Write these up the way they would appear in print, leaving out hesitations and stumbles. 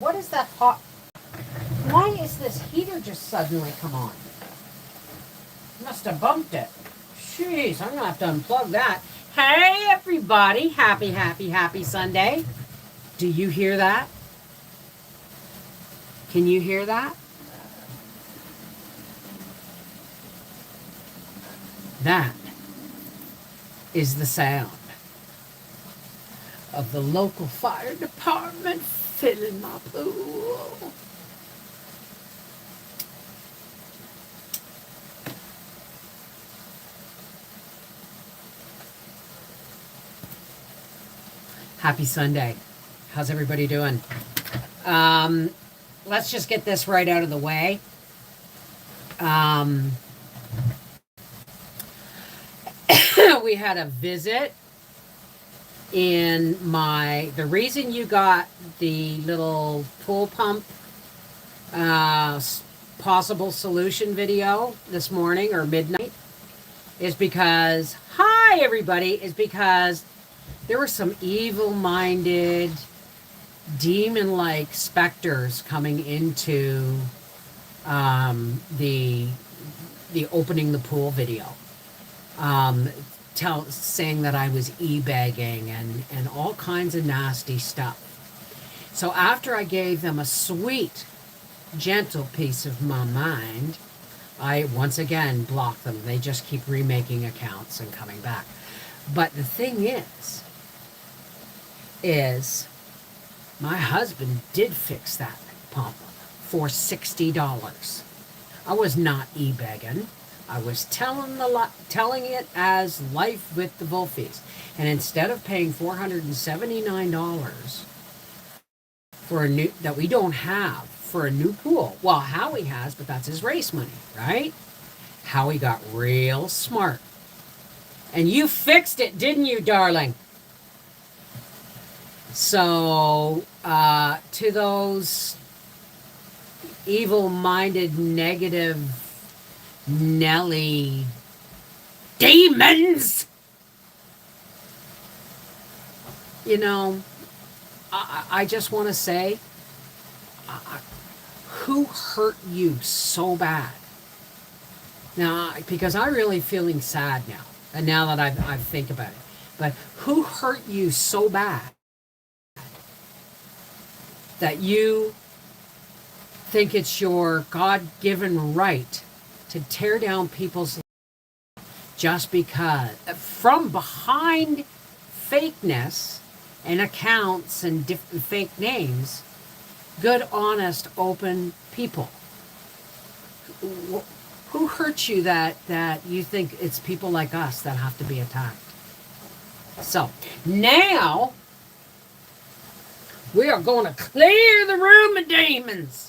What is that hot? Why is this heater just suddenly come on? Must have bumped it. Jeez, I'm gonna have to unplug that. Hey everybody, happy Sunday. Do you hear that? Can you hear that? That is the sound of the local fire department filling my pool. Happy Sunday. How's everybody doing? Let's just get this right out of the way. We had a visit in the reason you got the little pool pump possible solution video this morning or midnight is because, hi everybody, is because there were some evil-minded, demon-like specters coming into the opening the pool video, saying that I was e-bagging and all kinds of nasty stuff. So after I gave them a sweet, gentle piece of my mind, I once again blocked them. They just keep remaking accounts and coming back. But the thing is my husband did fix that pump for $60. I was not e-begging. I was telling it as life with the Wolfies. And instead of paying $479 for a new, that we don't have for a new pool, well, Howie has, but that's his race money, right? Howie got real smart. And you fixed it, didn't you, darling? So, to those evil-minded, negative, Nelly demons, you know, I just want to say, who hurt you so bad? Now, because I'm really feeling sad now, and now that I think about it, but who hurt you so bad that you think it's your God-given right to tear down people's lives just because, from behind fakeness and accounts and different fake names, good, honest, open people? Who hurt you that you think it's people like us that have to be attacked? So now we are going to clear the room of demons.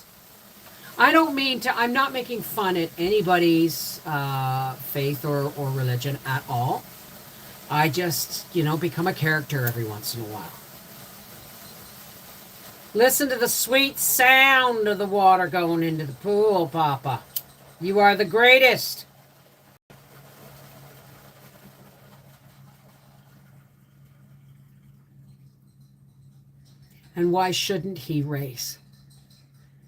I don't mean to, I'm not making fun at anybody's faith or religion at all. I just, become a character every once in a while. Listen to the sweet sound of the water going into the pool, Papa. You are the greatest. And why shouldn't he race?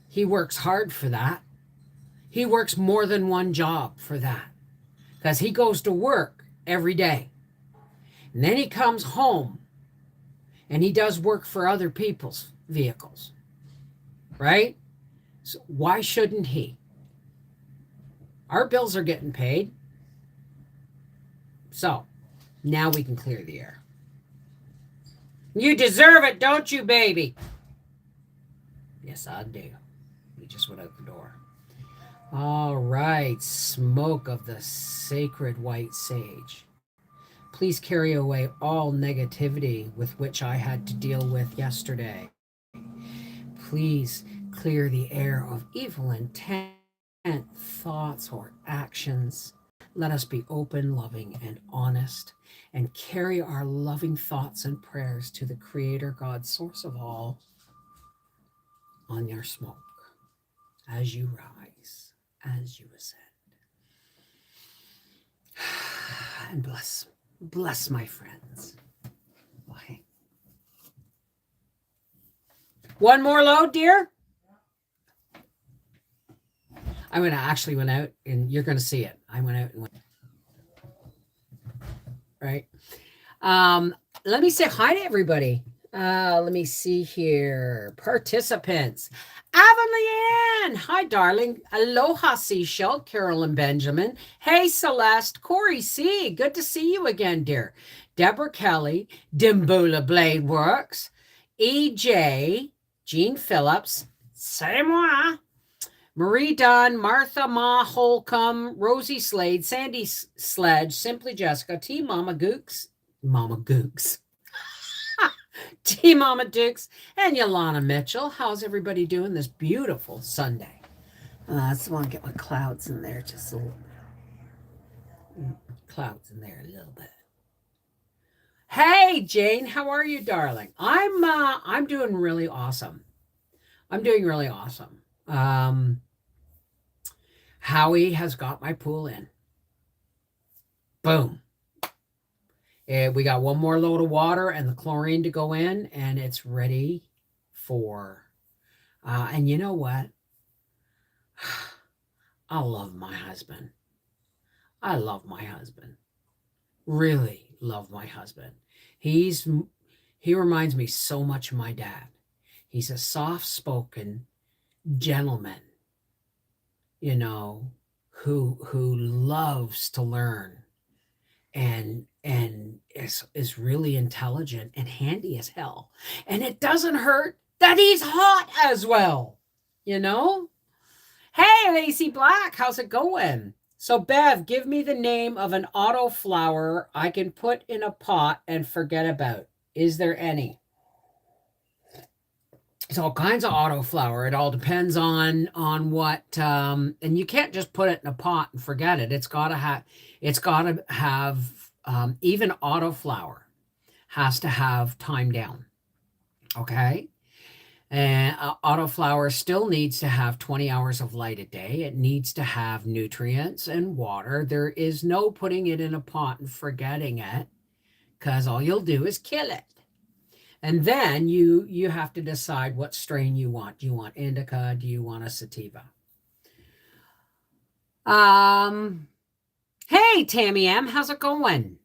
He works hard for that. He works more than one job for that. Because he goes to work every day. And then he comes home and he does work for other people's vehicles. Right? So why shouldn't he? Our bills are getting paid. So now we can clear the air. You deserve it, don't you, baby? Yes, I do. We just went out the door. All right, smoke of the sacred white sage. Please carry away all negativity with which I had to deal with yesterday. Please clear the air of evil intent, thoughts, or actions. Let us be open, loving, and honest, and carry our loving thoughts and prayers to the Creator God, source of all, on your smoke, as you rise, as you ascend. And bless my friends. Okay. One more load, dear. I actually went out, and you're going to see it. I went out and went, right. Let me say hi to everybody. Let me see here. Participants. Avon Leanne. Hi, darling. Aloha, Seashell. Carolyn Benjamin. Hey, Celeste. Corey C. Good to see you again, dear. Deborah Kelly. Dimbula Blade Works. EJ. Jean Phillips. C'est moi. Marie Dunn, Martha Ma Holcomb, Rosie Slade, Sandy Sledge, Simply Jessica, T Mama Gooks, T Mama Dukes, and Yolana Mitchell. How's everybody doing this beautiful Sunday? I just want to get my clouds in there, just a little clouds in there a little bit. Hey Jane, how are you, darling? I'm doing really awesome. I'm doing really awesome. Howie has got my pool in. Boom. We got one more load of water and the chlorine to go in, and it's ready for, and you know what? I love my husband. I love my husband. Really love my husband. He reminds me so much of my dad. He's a soft-spoken gentleman, you know, who loves to learn and is really intelligent and handy as hell. And it doesn't hurt that he's hot as well, you know? Hey, Lacey Black, how's it going? So, Bev, give me the name of an autoflower I can put in a pot and forget about. Is there any? It's all kinds of autoflower. It all depends on what, and you can't just put it in a pot and forget it. It's got to have, even autoflower has to have time down. Okay. And autoflower still needs to have 20 hours of light a day. It needs to have nutrients and water. There is no putting it in a pot and forgetting it, because all you'll do is kill it. And then you have to decide what strain you want. Do you want indica? Do you want a sativa? Hey, Tammy M, how's it going?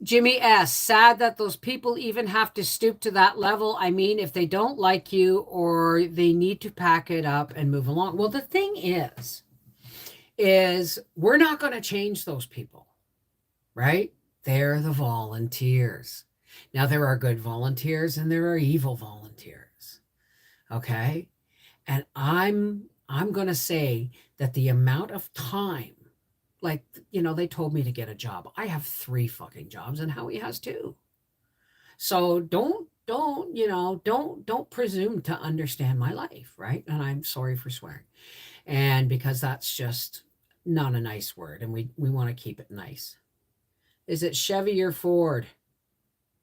Jimmy S, sad that those people even have to stoop to that level. I mean, if they don't like you, or they need to pack it up and move along. Well, the thing is we're not going to change those people, right? They're the volunteers. Now, there are good volunteers and there are evil volunteers. Okay? And I'm going to say that the amount of time, like, you know, they told me to get a job. I have 3 fucking jobs, and Howie has 2. So don't presume to understand my life, right? And I'm sorry for swearing. And because that's just not a nice word, and we want to keep it nice. Is it Chevy or Ford?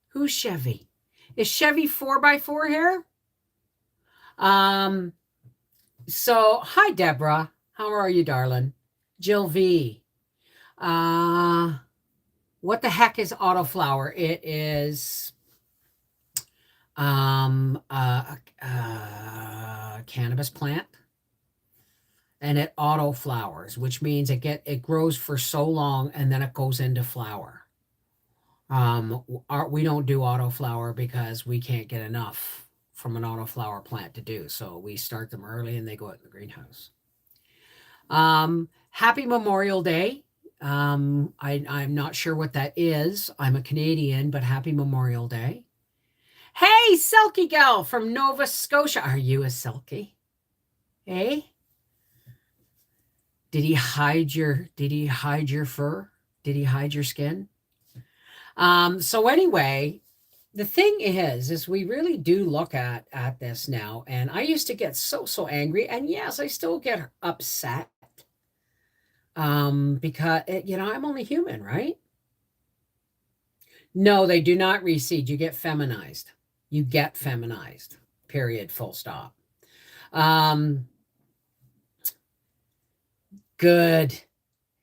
Who's Chevy? Is Chevy 4x4 here? So, hi, Deborah. How are you, darling? Jill V. What the heck is autoflower? It is a cannabis plant. And it autoflowers, which means it grows for so long and then it goes into flower. We don't do autoflower because we can't get enough from an autoflower plant to do. So we start them early and they go out in the greenhouse. Happy Memorial Day. I'm not sure what that is. I'm a Canadian, but happy Memorial Day. Hey, Selkie gal from Nova Scotia. Are you a Selkie? Hey? Did he hide your fur? Did he hide your skin? So anyway, the thing is we really do look at this now. And I used to get so angry. And yes, I still get upset. Because, I'm only human, right? No, they do not reseed. You get feminized. Period. Full stop. Good.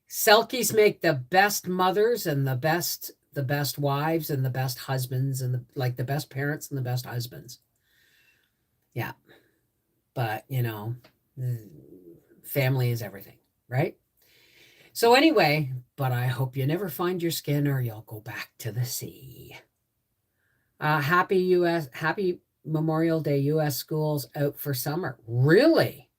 Selkies make the best mothers and the best best wives and the best husbands and the best parents and the best husbands. Yeah. But, family is everything, right? So anyway, but I hope you never find your skin or you'll go back to the sea. Happy Memorial Day, U.S. schools out for summer. Really?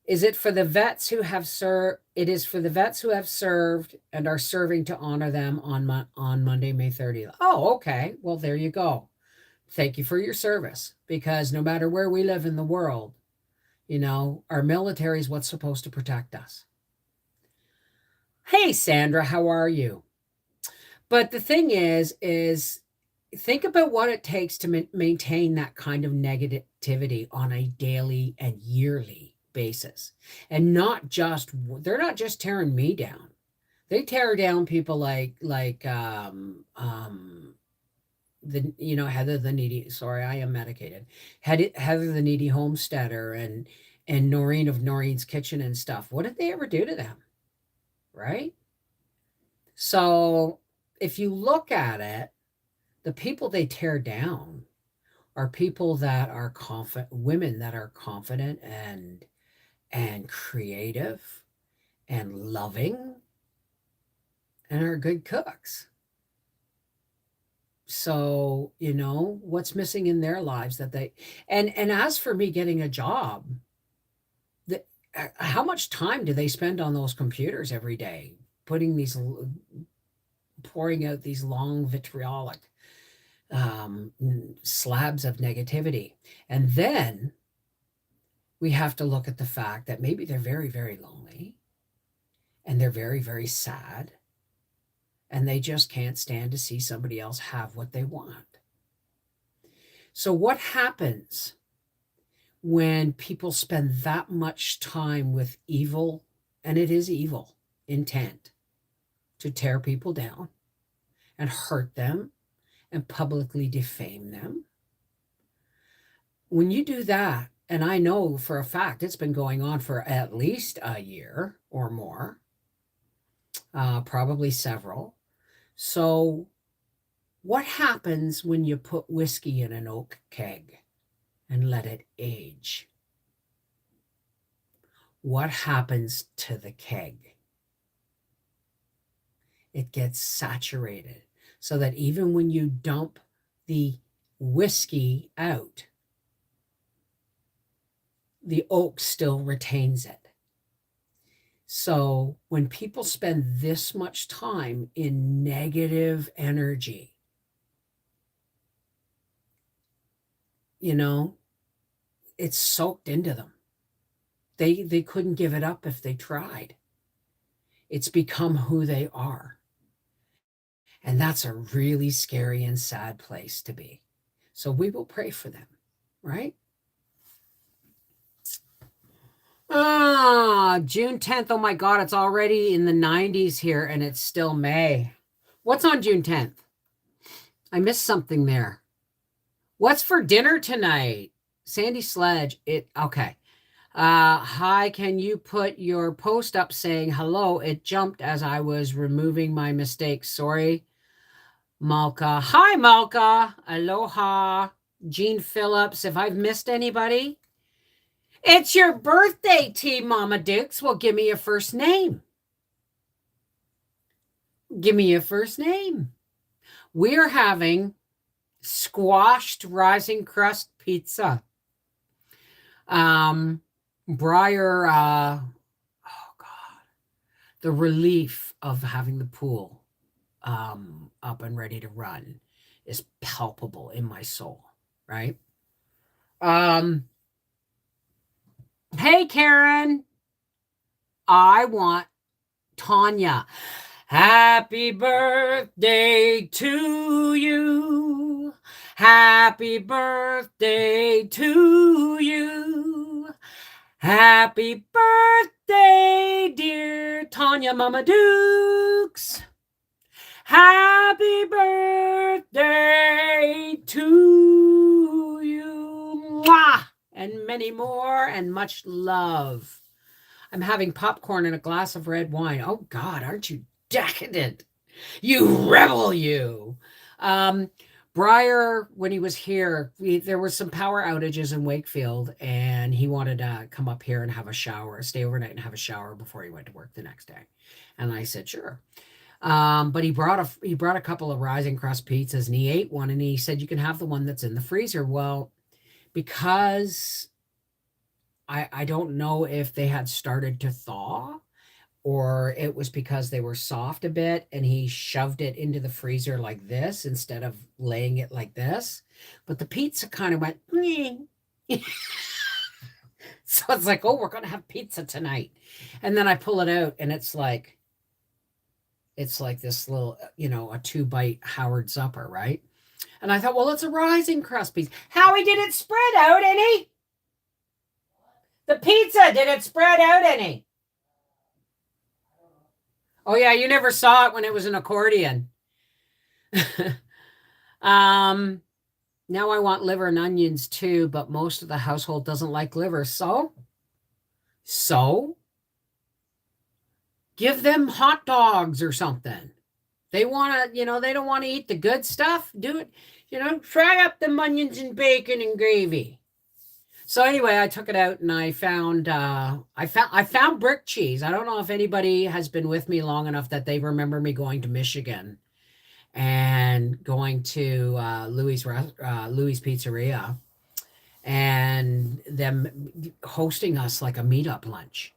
Is it for the vets who have served? It is for the vets who have served and are serving to honor them on Monday, May 30th. Oh, okay. Well, there you go. Thank you for your service, because no matter where we live in the world, our military is what's supposed to protect us. Hey, Sandra, how are you? But the thing is think about what it takes to maintain that kind of negativity on a daily and yearly basis. And they're not just tearing me down. They tear down people like Heather the Needy. Sorry, I am medicated. Heather the Needy Homesteader and Noreen of Noreen's Kitchen and stuff. What did they ever do to them? Right? So if you look at it, the people they tear down are people that are confident, women that are confident and creative and loving and are good cooks. So, what's missing in their lives that they and as for me getting a job, how much time do they spend on those computers every day, pouring out these long vitriolic slabs of negativity? And then we have to look at the fact that maybe they're very, very lonely and they're very, very sad and they just can't stand to see somebody else have what they want. So what happens when people spend that much time with evil, and it is evil, intent to tear people down and hurt them and publicly defame them? When you do that, and I know for a fact it's been going on for at least a year or more, probably several. So what happens when you put whiskey in an oak keg and let it age? What happens to the keg? It gets saturated so that even when you dump the whiskey out, the oak still retains it. So when people spend this much time in negative energy, it's soaked into them. They couldn't give it up if they tried. It's become who they are. And that's a really scary and sad place to be. So we will pray for them, right? June 10th. Oh my God, it's already in the 90s here and it's still May. What's on June 10th? I missed something there. What's for dinner tonight? Sandy Sledge. Okay. Hi, can you put your post up saying hello? It jumped as I was removing my mistakes. Sorry, Malka. Hi, Malka. Aloha. Jean Phillips. If I've missed anybody, it's your birthday, T. Mama Dukes. Well, give me your first name. Give me your first name. We're having squashed rising crust pizza. Briar, oh God, the relief of having the pool up and ready to run is palpable in my soul, right? Hey, Karen, I want Tanya. Happy birthday to you. Happy birthday to you. Happy birthday, dear Tanya Mama Dukes. Happy birthday to you. Mwah! And many more, and much love. I'm having popcorn and a glass of red wine. Oh God, aren't you decadent? You rebel, you. Um, Briar, when he was here, there were some power outages in Wakefield, and he wanted to come up here and have a shower, stay overnight and have a shower before he went to work the next day. And I said, sure. But he brought a couple of rising crust pizzas, and he ate one, and he said, you can have the one that's in the freezer. Well, because I don't know if they had started to thaw or it was because they were soft a bit and he shoved it into the freezer like this instead of laying it like this. But the pizza kind of went, so it's like, oh, we're going to have pizza tonight. And then I pull it out and it's like this little, a 2-bite Howard Supper, right? And I thought, well, it's a rising crust pizza. Howie, did it spread out any? The pizza, did it spread out any? Oh, yeah, you never saw it when it was an accordion. Now I want liver and onions too, but most of the household doesn't like liver. So give them hot dogs or something. They want to, they don't want to eat the good stuff. Do it, fry up the onions and bacon and gravy. So anyway, I took it out and I found brick cheese. I don't know if anybody has been with me long enough that they remember me going to Michigan and going to Louis Pizzeria and them hosting us like a meetup lunch.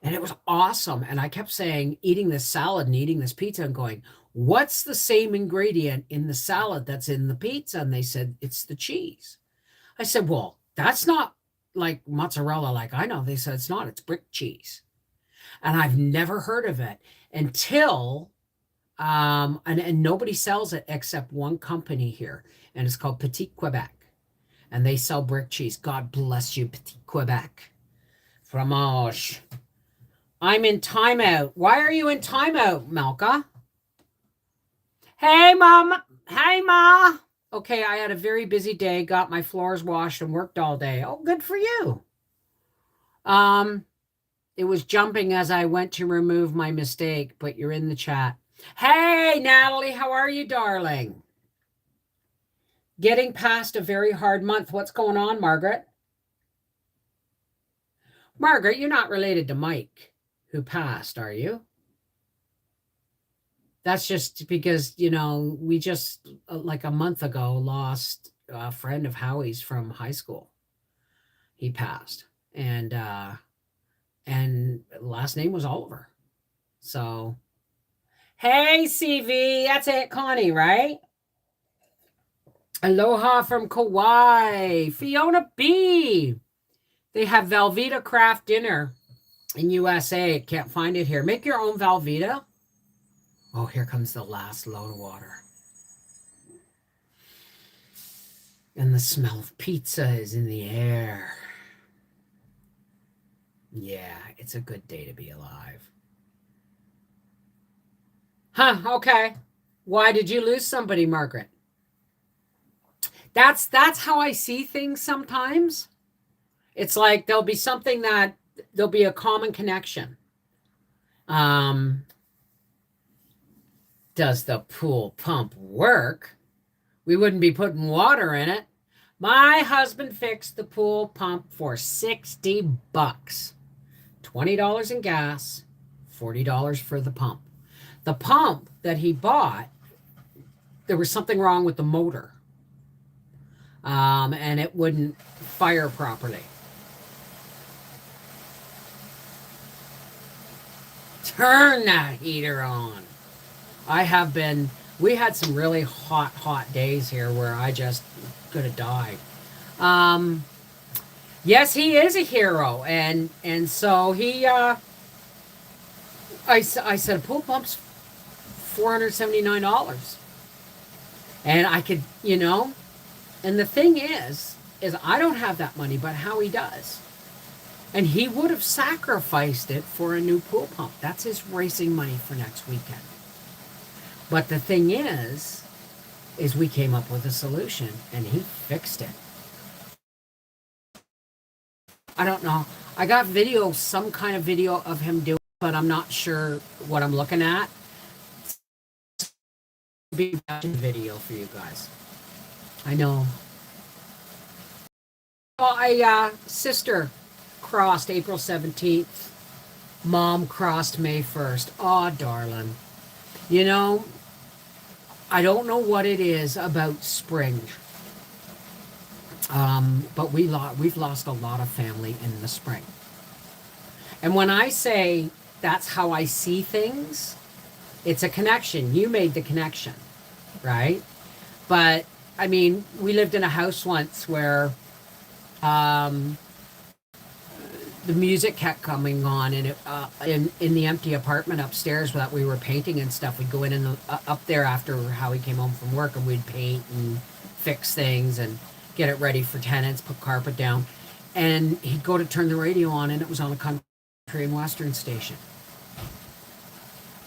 And it was awesome. And I kept saying, eating this salad and eating this pizza and going, what's the same ingredient in the salad that's in the pizza? And they said, it's the cheese. I said, well, that's not like mozzarella like I know. They said, it's not. It's brick cheese. And I've never heard of it until, and nobody sells it except one company here. And it's called Petit Quebec. And they sell brick cheese. God bless you, Petit Quebec. Fromage. I'm in timeout. Why are you in timeout, Malka? Hey, Mom. Hey, Ma. Okay, I had a very busy day, got my floors washed and worked all day. Oh, good for you. It was jumping as I went to remove my mistake, but you're in the chat. Hey, Natalie, how are you, darling? Getting past a very hard month. What's going on, Margaret? Margaret, you're not related to Mike, who passed, are you? That's just because, we just, like a month ago, lost a friend of Howie's from high school. He passed. And last name was Oliver. So, hey, CV, that's it, Connie, right? Aloha from Kauai. Fiona B. They have Velveeta craft dinner in USA. Can't find it here. Make your own Velveeta. Oh, here comes the last load of water. And the smell of pizza is in the air. Yeah, it's a good day to be alive. Huh, okay. Why did you lose somebody, Margaret? That's how I see things sometimes. It's like there'll be something that there'll be a common connection. Does the pool pump work? We wouldn't be putting water in it. My husband fixed the pool pump for $60. $20 in gas, $40 for the pump. The pump that he bought, there was something wrong with the motor. And it wouldn't fire properly. Turn that heater on. We had some really hot days here where I just could have died. Yes, he is a hero. And so he, I said, pool pump's $479. And I could, and the thing is I don't have that money, but Howie does. And he would have sacrificed it for a new pool pump. That's his racing money for next weekend. But the thing is we came up with a solution, and he fixed it. I don't know. I got some kind of video of him doing it, but I'm not sure what I'm looking at. be watching the video for you guys. I know. Oh, sister crossed April 17th. Mom crossed May 1st. Oh, darling. You know, I don't know what it is about spring. But we've lost a lot of family in the spring. And when I say that's how I see things, it's a connection. You made the connection, right? But I mean, we lived in a house once where the music kept coming on, and in the empty apartment upstairs that we were painting and stuff, we'd go in and up there after Howie came home from work, and we'd paint and fix things and get it ready for tenants, put carpet down, and he'd go to turn the radio on, and it was on a country and western station.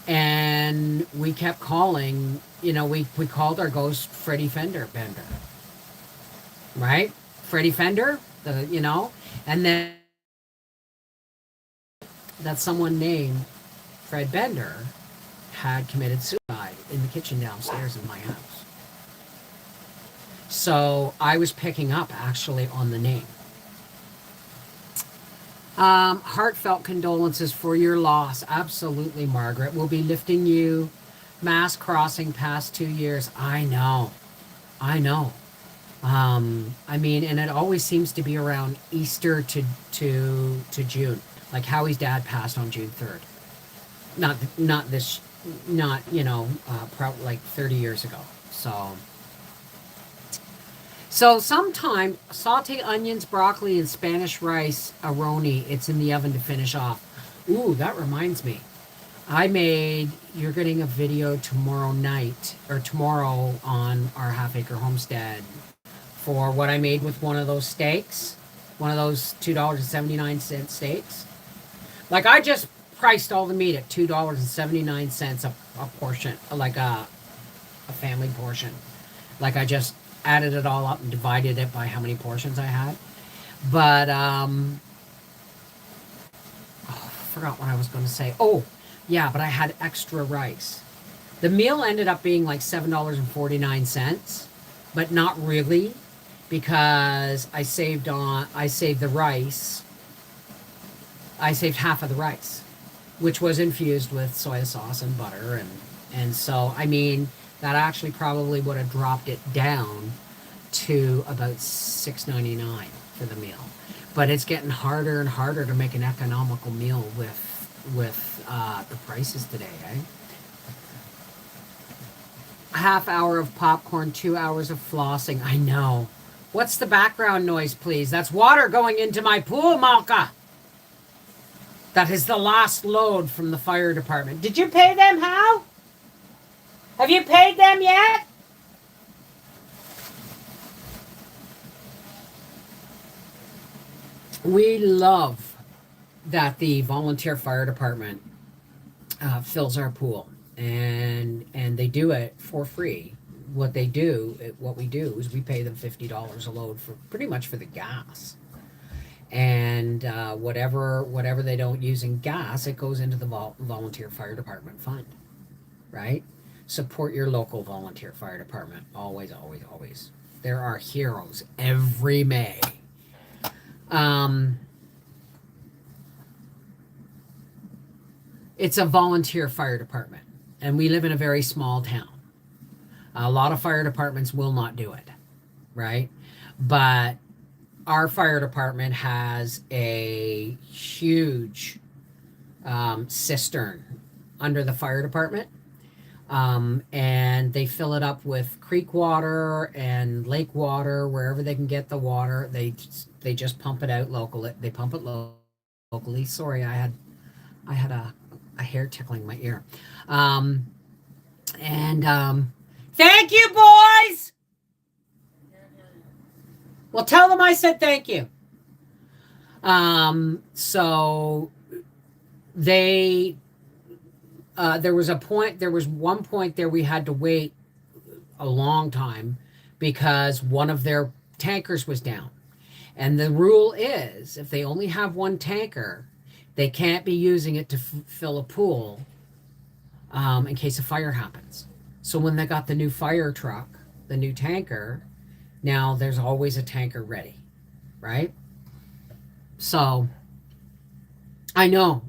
And we kept calling, you know, we called our ghost Freddie Bender, right? Freddie Fender, and then that someone named Fred Bender had committed suicide in the kitchen downstairs in my house. So I was picking up actually on the name. Heartfelt condolences for your loss. Absolutely, Margaret. We'll be lifting you. Mass crossing past 2 years. I know. I mean, and it always seems to be around Easter to June. Like Howie's dad passed on June 3rd. Probably like 30 years ago. So sometime saute onions, broccoli, and Spanish rice aroni. It's in the oven to finish off. Ooh, that reminds me. You're getting a video tomorrow night, or tomorrow on our Half Acre Homestead, for what I made with one of those steaks. One of those $2.79 steaks. Like, I just priced all the meat at $2.79 a portion, like a family portion. Like, I just added it all up and divided it by how many portions I had. But, I forgot what I was going to say. Oh, yeah, but I had extra rice. The meal ended up being like $7.49, but not really, because I saved the rice. I saved half of the rice, which was infused with soy sauce and butter, and so, I mean, that actually probably would have dropped it down to about $6.99 for the meal. But it's getting harder and harder to make an economical meal with the prices today, eh? A half hour of popcorn, 2 hours of flossing. I know. What's the background noise, please? That's water going into my pool, Malka. That is the last load from the fire department. Did you pay them, Hal? Have you paid them yet? We love that the volunteer fire department fills our pool, and they do it for free. What we do is we pay them $50 a load for pretty much for the gas, and whatever they don't use in gas, it goes into the volunteer fire department fund, right? Support your local volunteer fire department. Always, always, always. There are heroes every May. It's a volunteer fire department, and we live in a very small town. A lot of fire departments will not do it, right? But our fire department has a huge cistern under the fire department, and they fill it up with creek water and lake water, wherever they can get the water. They just pump it out locally. They pump it locally. Sorry, I had a hair tickling my ear. Thank you, boys. Well, tell them I said thank you. So there was one point there we had to wait a long time because one of their tankers was down. And the rule is, if they only have one tanker, they can't be using it to fill a pool in case a fire happens. So when they got the new fire truck, the new tanker, now there's always a tanker ready, right? So I know.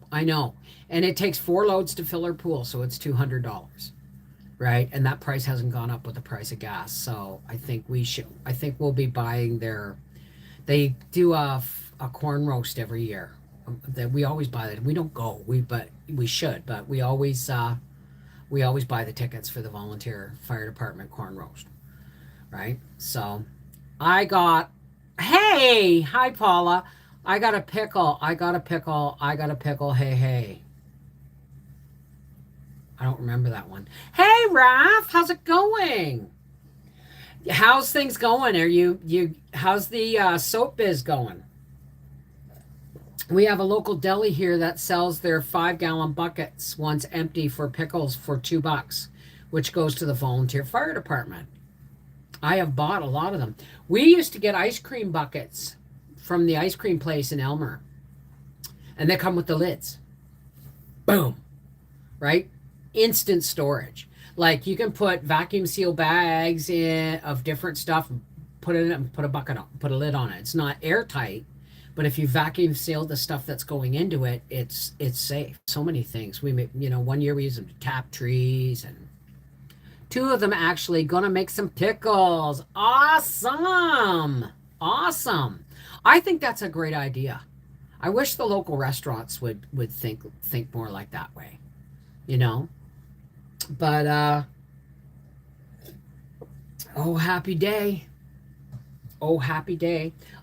And it takes 4 loads to fill our pool, so it's $200, right? And that price hasn't gone up with the price of gas. So I think we'll be buying they do a corn roast every year. That we always buy that. We don't go, but we should, but we always buy the tickets for the volunteer fire department corn roast, right? So hey, hi Paula. I got a pickle. Hey. I don't remember that one. Hey, Raph, how's it going? How's things going? How's the soap biz going? We have a local deli here that sells their 5-gallon buckets once empty for pickles for $2, which goes to the volunteer fire department. I have bought a lot of them. We used to get ice cream buckets from the ice cream place in Elmer, and they come with the lids. Boom, right? Instant storage. Like you can put vacuum seal bags in of different stuff, put it in and put a lid on it. It's not airtight, but if you vacuum seal the stuff that's going into it, it's safe. So many things. We make, one year we used them to tap trees, and 2 of them actually gonna make some pickles. Awesome. I think that's a great idea. I wish the local restaurants would think more like that way, But oh happy day.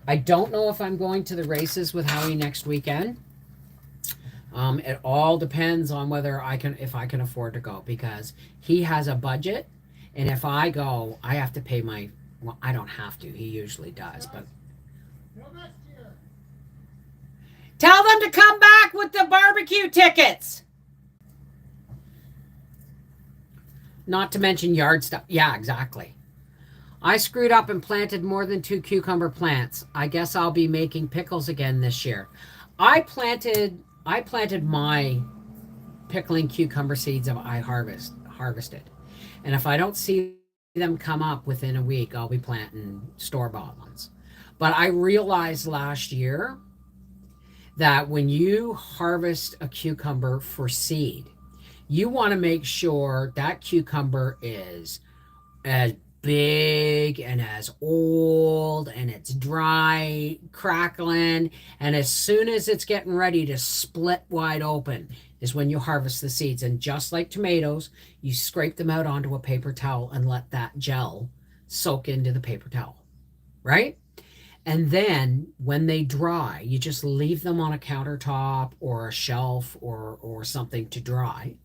I don't know if I'm going to the races with Howie next weekend. It all depends on if I can afford to go, because he has a budget, and if I go, I have to pay I don't have to. He usually does, but tell them to come back with the barbecue tickets. Not to mention yard stuff. Yeah, exactly. I screwed up and planted more than 2 cucumber plants. I guess I'll be making pickles again this year. I planted my pickling cucumber seeds that I harvested. And if I don't see them come up within a week, I'll be planting store-bought ones. But I realized last year that when you harvest a cucumber for seed, you want to make sure that cucumber is as big and as old, and it's dry, crackling, and as soon as it's getting ready to split wide open is when you harvest the seeds. And just like tomatoes, you scrape them out onto a paper towel and let that gel soak into the paper towel, right? And then when they dry, you just leave them on a countertop or a shelf or something to dry.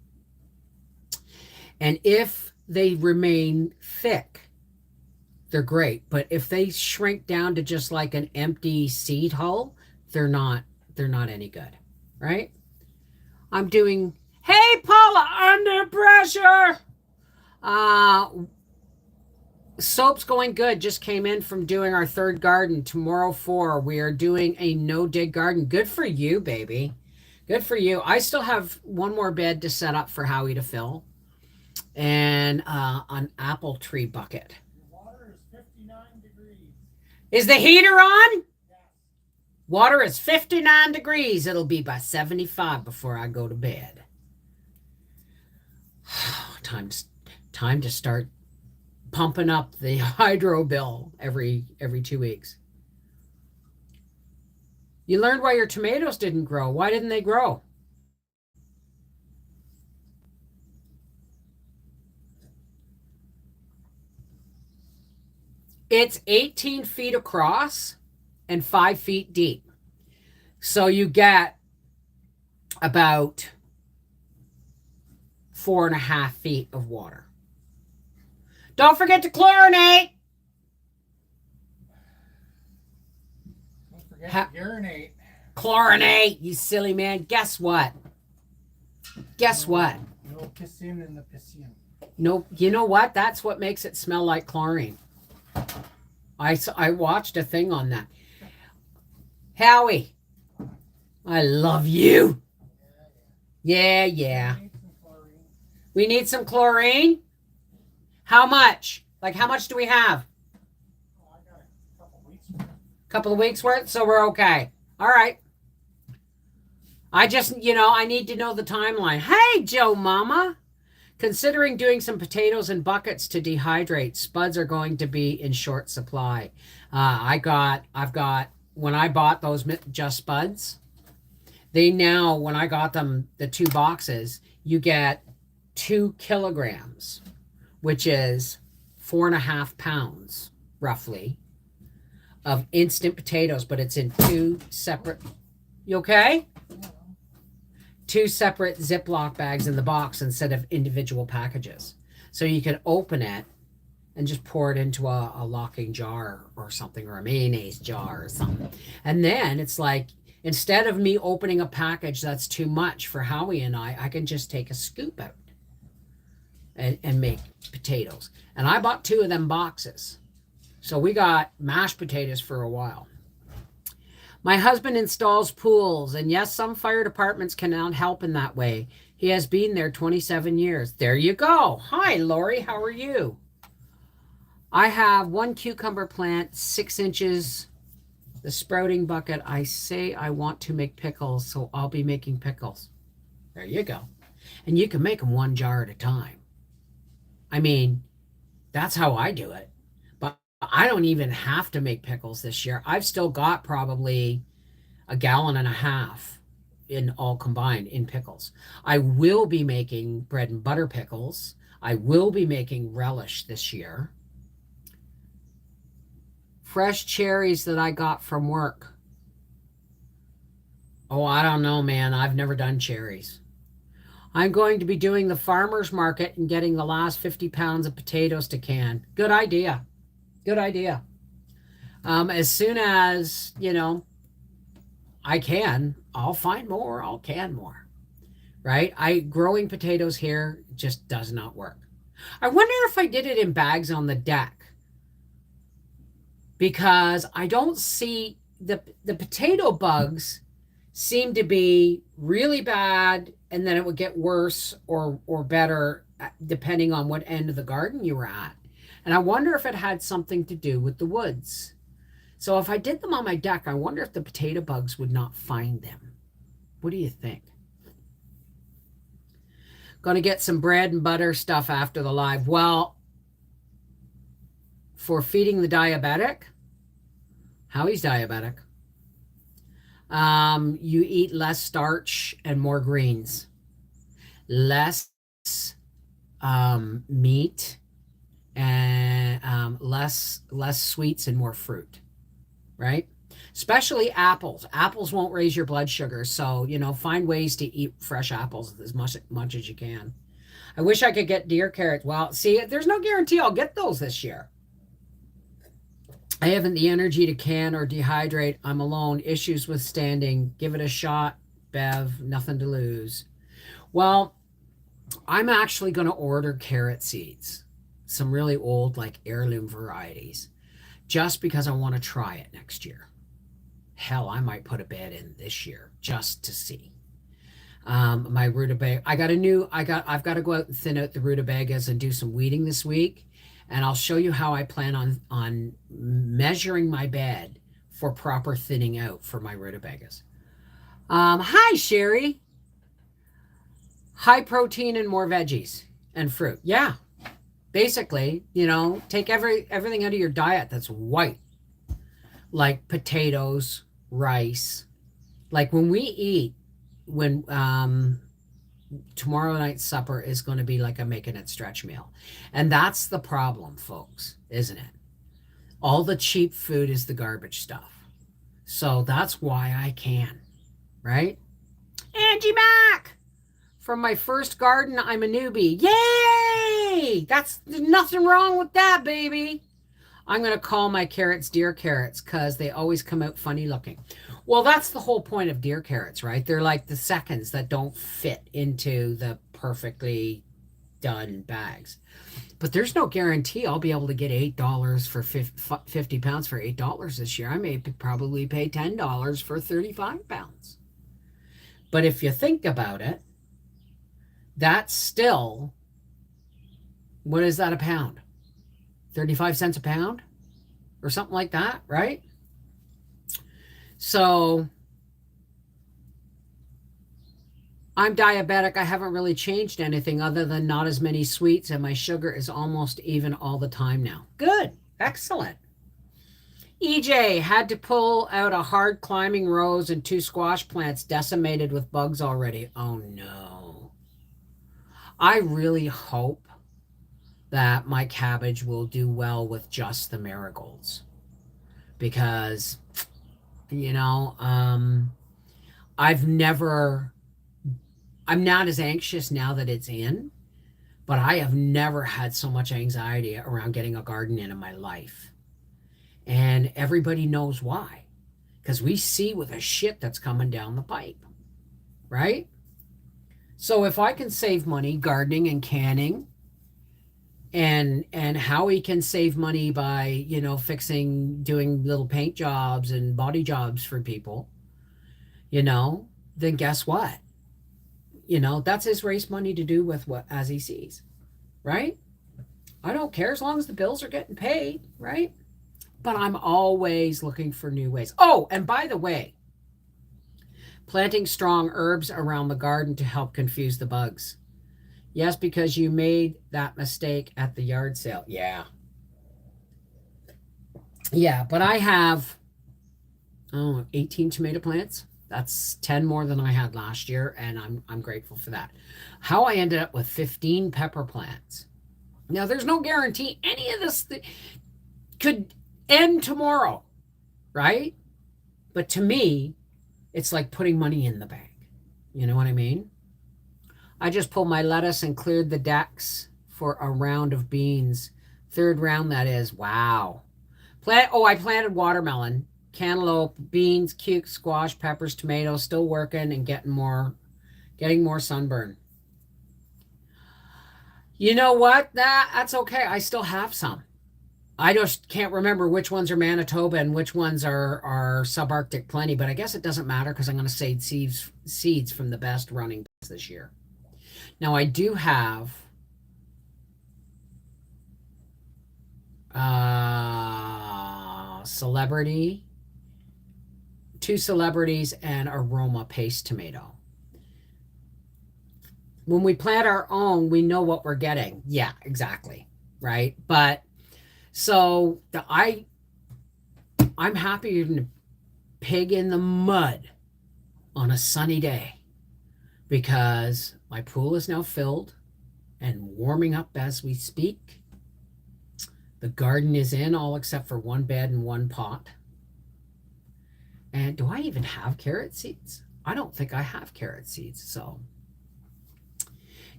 And if they remain thick, they're great. But if they shrink down to just like an empty seed hull, they're not any good, right? Hey, Paula, under pressure. Soap's going good. Just came in from doing our 3rd garden. Tomorrow 4, we are doing a no-dig garden. Good for you, baby. Good for you. I still have 1 more bed to set up for Howie to fill, and an apple tree bucket. The water is 59 degrees. Is the heater on? Yes. Water is 59 degrees. It'll be by 75 before I go to bed. Time to start pumping up the hydro bill every 2 weeks. You learned why your tomatoes didn't grow. Why didn't they grow? It's 18 feet across and 5 feet deep. So you get about 4.5 feet of water. Don't forget to chlorinate. Don't forget to urinate. Chlorinate, you silly man. Guess what? No pissin in the piscine. No, you know what? That's what makes it smell like chlorine. I watched a thing on that. Howie, I love you. Yeah. We need some chlorine. How much? Like, how much do we have? Oh, I got a couple weeks worth. Couple of weeks worth? So we're okay. All right. I just, I need to know the timeline. Hey, Joe Mama. Considering doing some potatoes in buckets to dehydrate, spuds are going to be in short supply. When I bought those Just Spuds, when I got them, the 2 boxes, you get 2 kilograms, which is 4.5 pounds, roughly, of instant potatoes, but it's in 2 separate, you okay? 2 separate Ziploc bags in the box instead of individual packages. So you can open it and just pour it into a locking jar or something, or a mayonnaise jar or something. And then it's like, instead of me opening a package that's too much for Howie and I can just take a scoop out and make potatoes. And I bought 2 of them boxes. So we got mashed potatoes for a while. My husband installs pools, and yes, some fire departments cannot help in that way. He has been there 27 years. There you go. Hi, Lori. How are you? I have 1 cucumber plant, 6 inches, the sprouting bucket. I say I want to make pickles, so I'll be making pickles. There you go. And you can make them 1 jar at a time. I mean, that's how I do it. I don't even have to make pickles this year. I've still got probably 1.5 gallons in all combined in pickles. I will be making bread and butter pickles. I will be making relish this year. Fresh cherries that I got from work. Oh, I don't know, man. I've never done cherries. I'm going to be doing the farmer's market and getting the last 50 pounds of potatoes to can. Good idea. Good idea. As soon as, I can, I'll find more, I'll can more, right? Growing potatoes here just does not work. I wonder if I did it in bags on the deck, because I don't see, the potato bugs seem to be really bad, and then it would get worse or better depending on what end of the garden you were at. And I wonder if it had something to do with the woods. So if I did them on my deck, I wonder if the potato bugs would not find them. What do you think? Going to get some bread and butter stuff after the live. Well, for feeding the diabetic, Howie's diabetic, you eat less starch and more greens. Less meat, and less sweets and more fruit, right? Especially apples. Apples won't raise your blood sugar, so find ways to eat fresh apples as much as you can. I wish I could get deer carrots. Well, see, there's no guarantee I'll get those this year. I haven't the energy to can or dehydrate. I'm alone. Issues with standing. Give it a shot, Bev. Nothing to lose. Well, I'm actually going to order carrot seeds. Some really old, like heirloom varieties, just because I want to try it next year. Hell, I might put a bed in this year just to see. My rutabaga, I've got to go out and thin out the rutabagas and do some weeding this week, and I'll show you how I plan on measuring my bed for proper thinning out for my rutabagas. Hi, Sherry. High protein and more veggies and fruit. Yeah. Basically, take everything out of your diet that's white, like potatoes, rice. Like when we eat, tomorrow night's supper is going to be like a making it stretch meal. And that's the problem, folks, isn't it? All the cheap food is the garbage stuff. So that's why I can, right? Angie Mac! From my first garden, I'm a newbie. Yay! There's nothing wrong with that, baby. I'm going to call my carrots deer carrots because they always come out funny looking. Well, that's the whole point of deer carrots, right? They're like the seconds that don't fit into the perfectly done bags. But there's no guarantee I'll be able to get $8 for 50 pounds for $8 this year. I may probably pay $10 for 35 pounds. But if you think about it, that's still What is that a pound? 35 cents a pound or something like that, right? So I'm diabetic. I haven't really changed anything other than not as many sweets, and my sugar is almost even all the time now. Good. Excellent. EJ had to pull out a hard climbing rose and 2 squash plants decimated with bugs already. Oh no. I really hope that my cabbage will do well with just the marigolds because, you know, I'm not as anxious now that it's in, but I have never had so much anxiety around getting a garden in my life. And everybody knows why. Because we see with the shit that's coming down the pipe, right? So if I can save money gardening and canning, and Howie can save money by, you know, doing little paint jobs and body jobs for people, you know, then guess what? You know, that's his race money to do with what as he sees, right? I don't care as long as the bills are getting paid, right? But I'm always looking for new ways. Oh, and by the way, planting strong herbs around the garden to help confuse the bugs. Yes, because you made that mistake at the yard sale. Yeah. Yeah, but I have 18 tomato plants. That's 10 more than I had last year, and I'm grateful for that. How I ended up with 15 pepper plants. Now, there's no guarantee any of this could end tomorrow, right? But to me, it's like putting money in the bank. You know what I mean? I just pulled my lettuce and cleared the decks for a round of beans. Third round, that is. Wow. I planted watermelon, cantaloupe, beans, cuke, squash, peppers, tomatoes, still working and getting more sunburn. You know what? That's okay. I still have some. I just can't remember which ones are Manitoba and which ones are subarctic plenty, but I guess it doesn't matter because I'm going to save seeds from the best running this year. Now I do have two celebrities and aroma paste tomato. When we plant our own, we know what we're getting. Yeah, exactly. Right. But so I'm happy to pig in the mud on a sunny day because my pool is now filled and warming up as we speak. The garden is in, all except for one bed and one pot. And do I even have carrot seeds? I don't think I have carrot seeds. So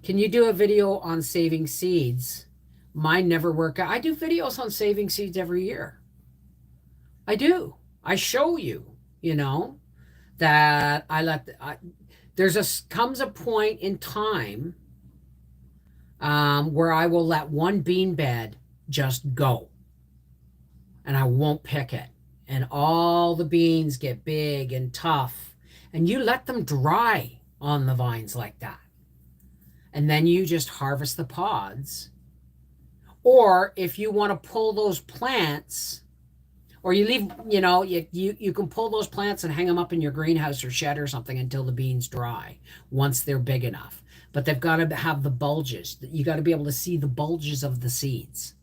can you do a video on saving seeds? Mine never work out. I do videos on saving seeds every year. I do. I show you, you know, that comes a point in time where I will let one bean bed just go and I won't pick it. And all the beans get big and tough and you let them dry on the vines like that. And then you just harvest the pods. Or if you want to pull those plants, or you leave, you know, you can pull those plants and hang them up in your greenhouse or shed or something until the beans dry once they're big enough. But they've got to have the bulges. You got to be able to see the bulges of the seeds,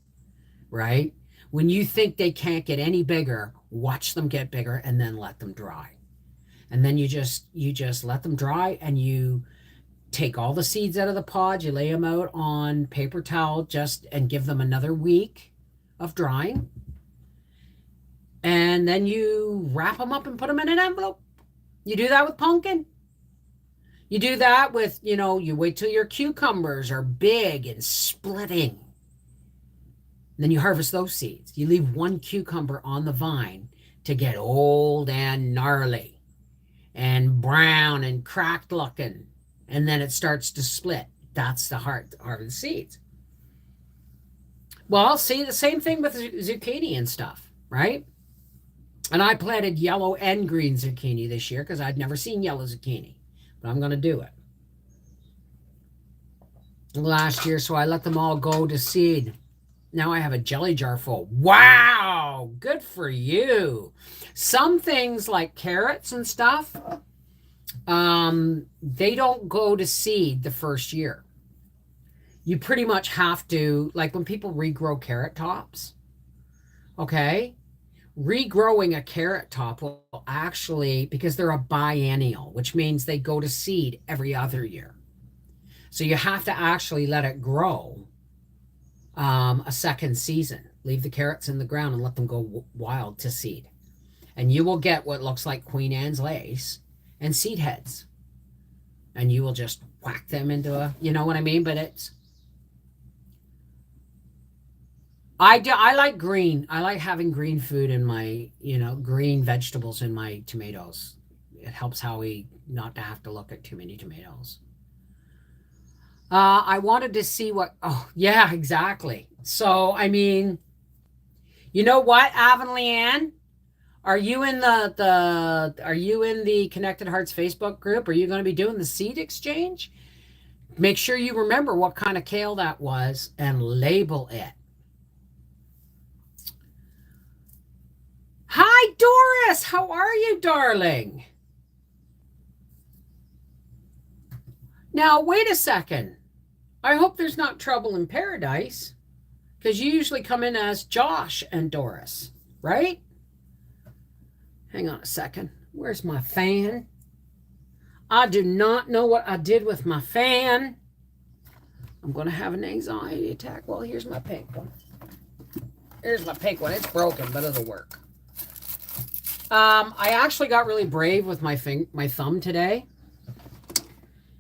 right? When you think they can't get any bigger, watch them get bigger and then let them dry. And then you just let them dry and you take all the seeds out of the pod, you lay them out on paper towel and give them another week of drying. And then you wrap them up and put them in an envelope. You do that with pumpkin. You do that with, you know, you wait till your cucumbers are big and splitting. And then you harvest those seeds. You leave one cucumber on the vine to get old and gnarly and brown and cracked looking. And then it starts to split. That's the heart of the seeds. Well, see the same thing with zucchini and stuff, right? And I planted yellow and green zucchini this year because I'd never seen yellow zucchini. But I'm going to do it. last year, so I let them all go to seed. Now I have a jelly jar full. Wow, good for you. Some things like carrots and stuff, they don't go to seed the first year. You pretty much have to, like when people regrow carrot tops, okay? Regrowing a carrot top will actually, because they're a biennial, which means they go to seed every other year. So you have to actually let it grow a second season. Leave the carrots in the ground and let them go wild to seed. And you will get what looks like Queen Anne's lace and seed heads. And you will just whack them into a, you know what I mean? But it's, I like green. I like having green food in my, green vegetables in my tomatoes. It helps Howie not to have to look at too many tomatoes. I wanted to see what, oh, yeah, exactly. So, I mean, you know what, Avonlea Ann? Are you in the Connected Hearts Facebook group? Are you going to be doing the seed exchange? Make sure you remember what kind of kale that was and label it. Hi, Doris. How are you, darling? Now, wait a second. I hope there's not trouble in paradise, because you usually come in as Josh and Doris, right? Hang on a second. Where's my fan? I do not know what I did with my fan. I'm going to have an anxiety attack. Well, here's my pink one. Here's my pink one. It's broken, but it'll work. I actually got really brave with my thumb today.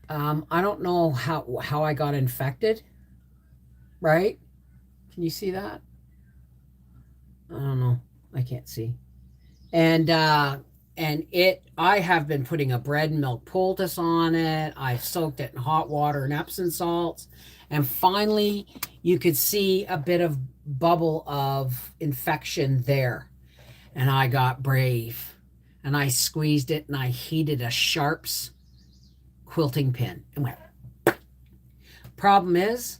I don't know how I got infected, right? Can you see that? I don't know. I can't see. And I have been putting a bread and milk poultice on it. I soaked it in hot water and Epsom salts. And finally, you could see a bit of bubble of infection there. And I got brave. And I squeezed it and I heated a Sharps quilting pin and went. Problem is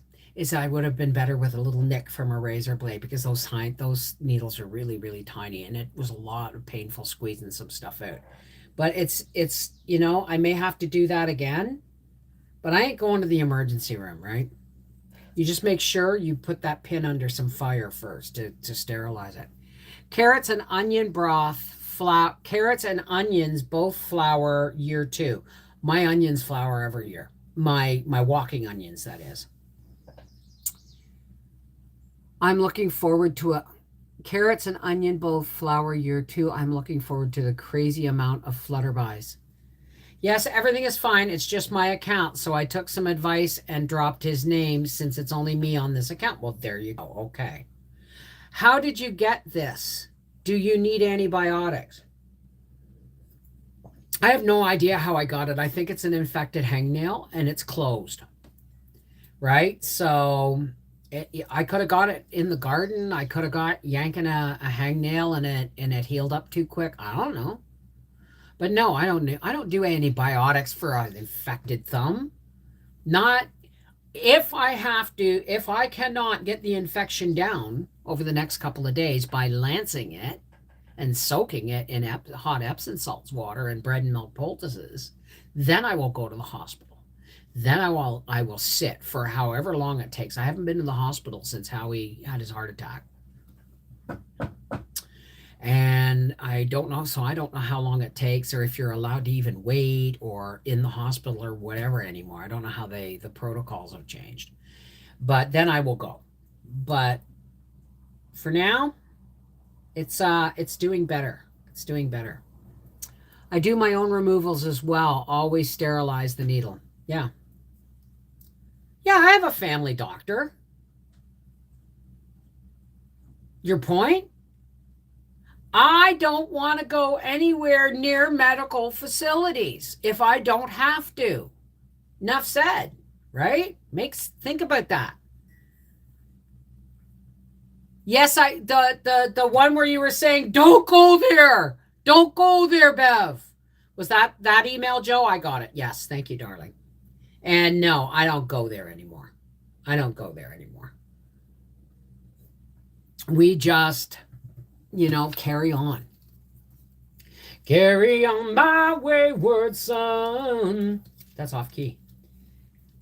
I would have been better with a little nick from a razor blade, because those needles are really, really tiny, and it was a lot of painful squeezing some stuff out. But it's I may have to do that again, but I ain't going to the emergency room, right? You just make sure you put that pin under some fire first to sterilize it. Carrots and onion broth, carrots and onions both flower year 2. My onions flower every year. My walking onions, that is. I'm looking forward to carrots and onion both flower year 2. I'm looking forward to the crazy amount of flutterbys. Yes, everything is fine. It's just my account. So I took some advice and dropped his name since it's only me on this account. Well, there you go. Okay. How did you get this? Do you need antibiotics? I have no idea how I got it. I think it's an infected hangnail and it's closed. Right? So I could have got it in the garden. I could have got yanking a hangnail and it healed up too quick. I don't know. But no, I don't do antibiotics for an infected thumb. Not if I cannot get the infection down over the next couple of days by lancing it and soaking it in hot Epsom salts water and bread and milk poultices, then I will go to the hospital. Then I will sit for however long it takes. I haven't been to the hospital since Howie had his heart attack. And I don't know how long it takes, or if you're allowed to even wait or in the hospital or whatever anymore. I don't know how the protocols have changed. But then I will go. But for now, it's doing better. It's doing better. I do my own removals as well. Always sterilize the needle. Yeah. Yeah, I have a family doctor. Your point? I don't want to go anywhere near medical facilities if I don't have to. Enough said, right? Think about that. Yes, the one where you were saying, don't go there. Don't go there, Bev. Was that email, Joe? I got it. Yes, thank you, darling. And no, I don't go there anymore. I don't go there anymore. We just, carry on. Carry on my wayward son. That's off key.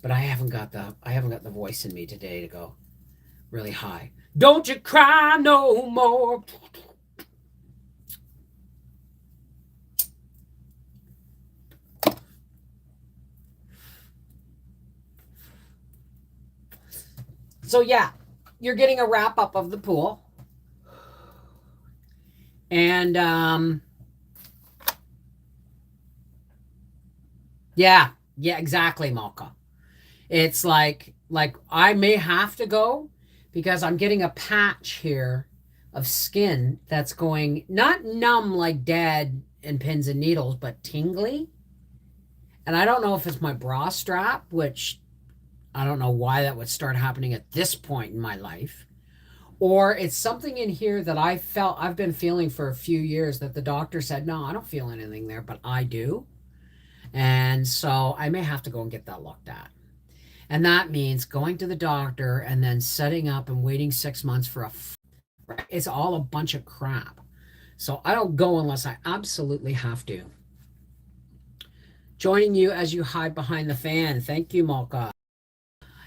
But I haven't got the voice in me today to go really high. Don't you cry no more. So yeah, you're getting a wrap up of the pool. And yeah, exactly, Malka. It's like I may have to go because I'm getting a patch here of skin that's going not numb like dead and pins and needles, but tingly. And I don't know if it's my bra strap, which I don't know why that would start happening at this point in my life. Or it's something in here that I've been feeling for a few years that the doctor said, no, I don't feel anything there, but I do. And so I may have to go and get that looked at. And that means going to the doctor and then setting up and waiting 6 months for it's all a bunch of crap. So I don't go unless I absolutely have to. Joining you as you hide behind the fan. Thank you, Malka.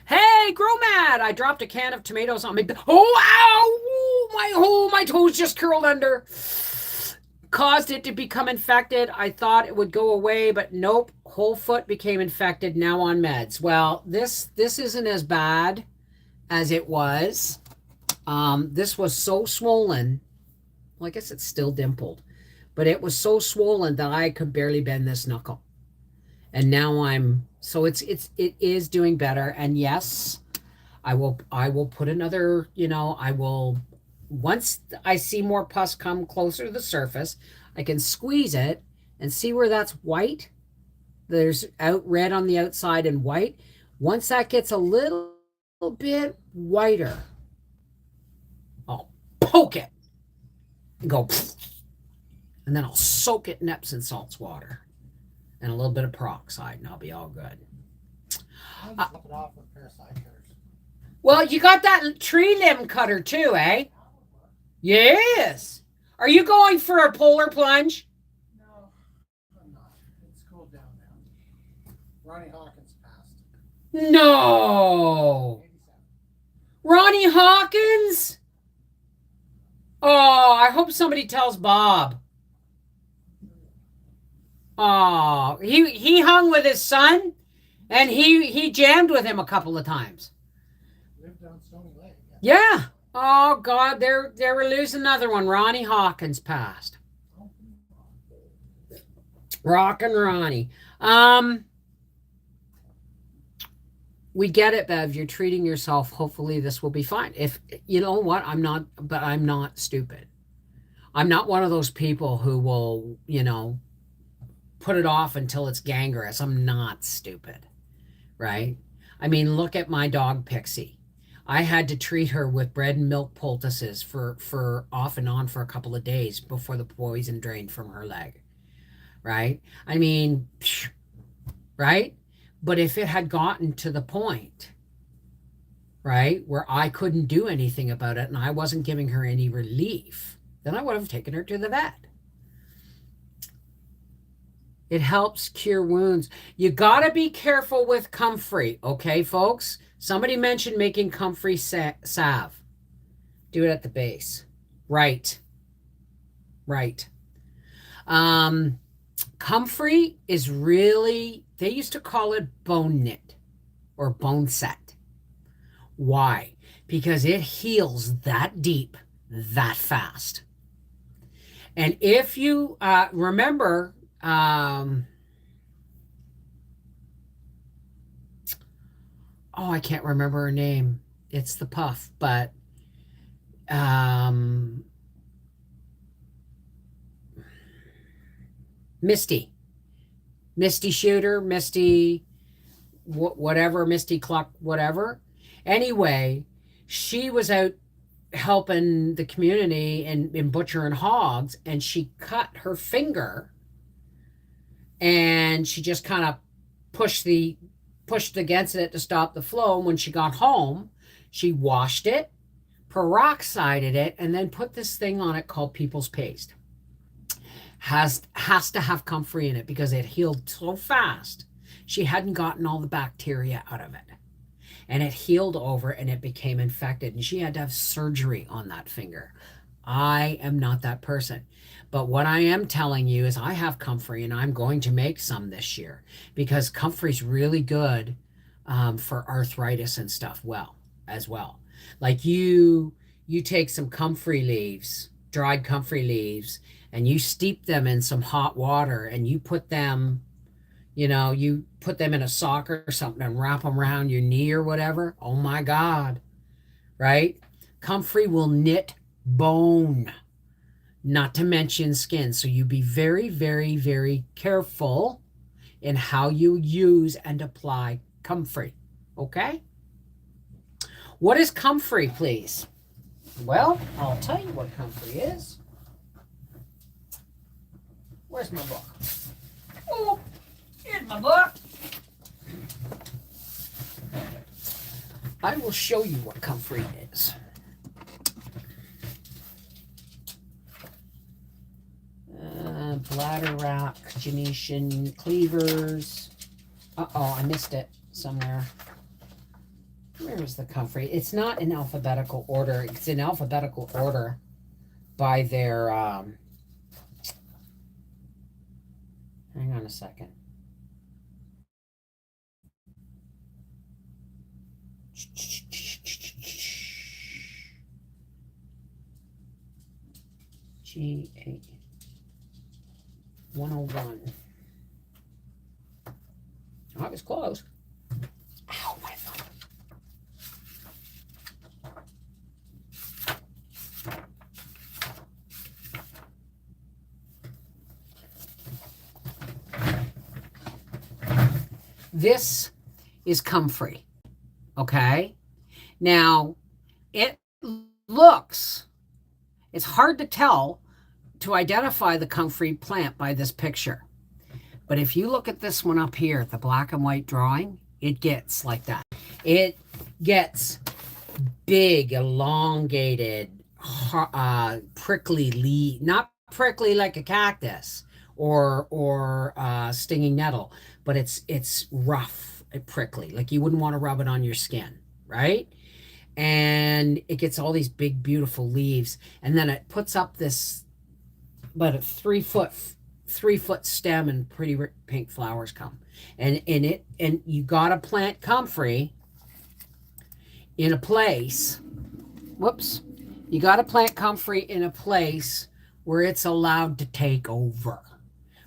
Hey, Grow Mad! I dropped a can of tomatoes on me. Oh, my toes just curled under. Caused it to become infected. I thought it would go away, but nope. Whole foot became infected, now on meds. Well, this isn't as bad as it was. This was so swollen. Well, I guess it's still dimpled. But it was so swollen that I could barely bend this knuckle. And now it is doing better. And yes, I will put another, once I see more pus come closer to the surface, I can squeeze it and see where that's white. There's red on the outside and white. Once that gets a little bit whiter, I'll poke it and go, and then I'll soak it in Epsom salts water and a little bit of peroxide, and I'll be all good. I'll just flip it off with a pair of side cutters. Well, you got that tree limb cutter too, eh? Yes. Are you going for a polar plunge? No, I'm not. It's cooled down now. Ronnie Hawkins passed. No. 87. Ronnie Hawkins? Oh, I hope somebody tells Bob. Oh, he hung with his son, and he jammed with him a couple of times. Lived down Stony Lake. Yeah. Oh God, they're losing another one. Ronnie Hawkins passed. Rockin' Ronnie. We get it, Bev. You're treating yourself. Hopefully this will be fine. If you know what, I'm not stupid. I'm not one of those people who will, put it off until it's gangrenous. I'm not stupid, right? I mean, look at my dog Pixie. I had to treat her with bread and milk poultices for off and on for a couple of days before the poison drained from her leg, right? I mean, right? But if it had gotten to the point, right, where I couldn't do anything about it and I wasn't giving her any relief, then I would have taken her to the vet. It helps cure wounds. You got to be careful with comfrey, okay, folks? Somebody mentioned making comfrey salve. Do it at the base. Right. Comfrey is really, they used to call it bone knit or bone set. Why? Because it heals that deep, that fast. And if you remember, I can't remember her name. It's the puff, but Misty Shooter, Misty whatever, Misty Cluck, whatever. Anyway, she was out helping the community in butchering hogs, and she cut her finger, and she just kind of pushed the pushed against it to stop the flow. And when she got home, she washed it, peroxided it, and then put this thing on it called People's Paste. Has to have comfrey in it because it healed so fast. She hadn't gotten all the bacteria out of it. And it healed over and it became infected. And she had to have surgery on that finger. I am not that person. But what I am telling you is I have comfrey and I'm going to make some this year because comfrey's really good for arthritis and stuff as well. Like you take some comfrey leaves, dried comfrey leaves, and you steep them in some hot water and you put them, you put them in a sock or something and wrap them around your knee or whatever. Oh my God, right? Comfrey will knit bone, not to mention skin. So you be very, very, very careful in how you use and apply comfrey, okay? What is comfrey, please? Well, I'll tell you what comfrey is. Where's my book? Oh, here's my book. I will show you what comfrey is. Bladder wrap, genesian, cleavers. Uh-oh, I missed it somewhere. Where is the comfrey? It's not in alphabetical order. It's in alphabetical order by their... hang on a second. G8 101. Oh, I was close. Ow, my thumb. This is comfrey, okay? Now, it's hard to tell, to identify the comfrey plant by this picture. But if you look at this one up here, the black and white drawing, it gets like that. It gets big, elongated, prickly leaf, not prickly like a cactus or stinging nettle, but it's rough, prickly, like you wouldn't want to rub it on your skin, right? And it gets all these big, beautiful leaves, and then it puts up this, but a 3-foot stem, and pretty pink flowers come. And you gotta plant comfrey in a place. Whoops. You gotta plant comfrey in a place where it's allowed to take over.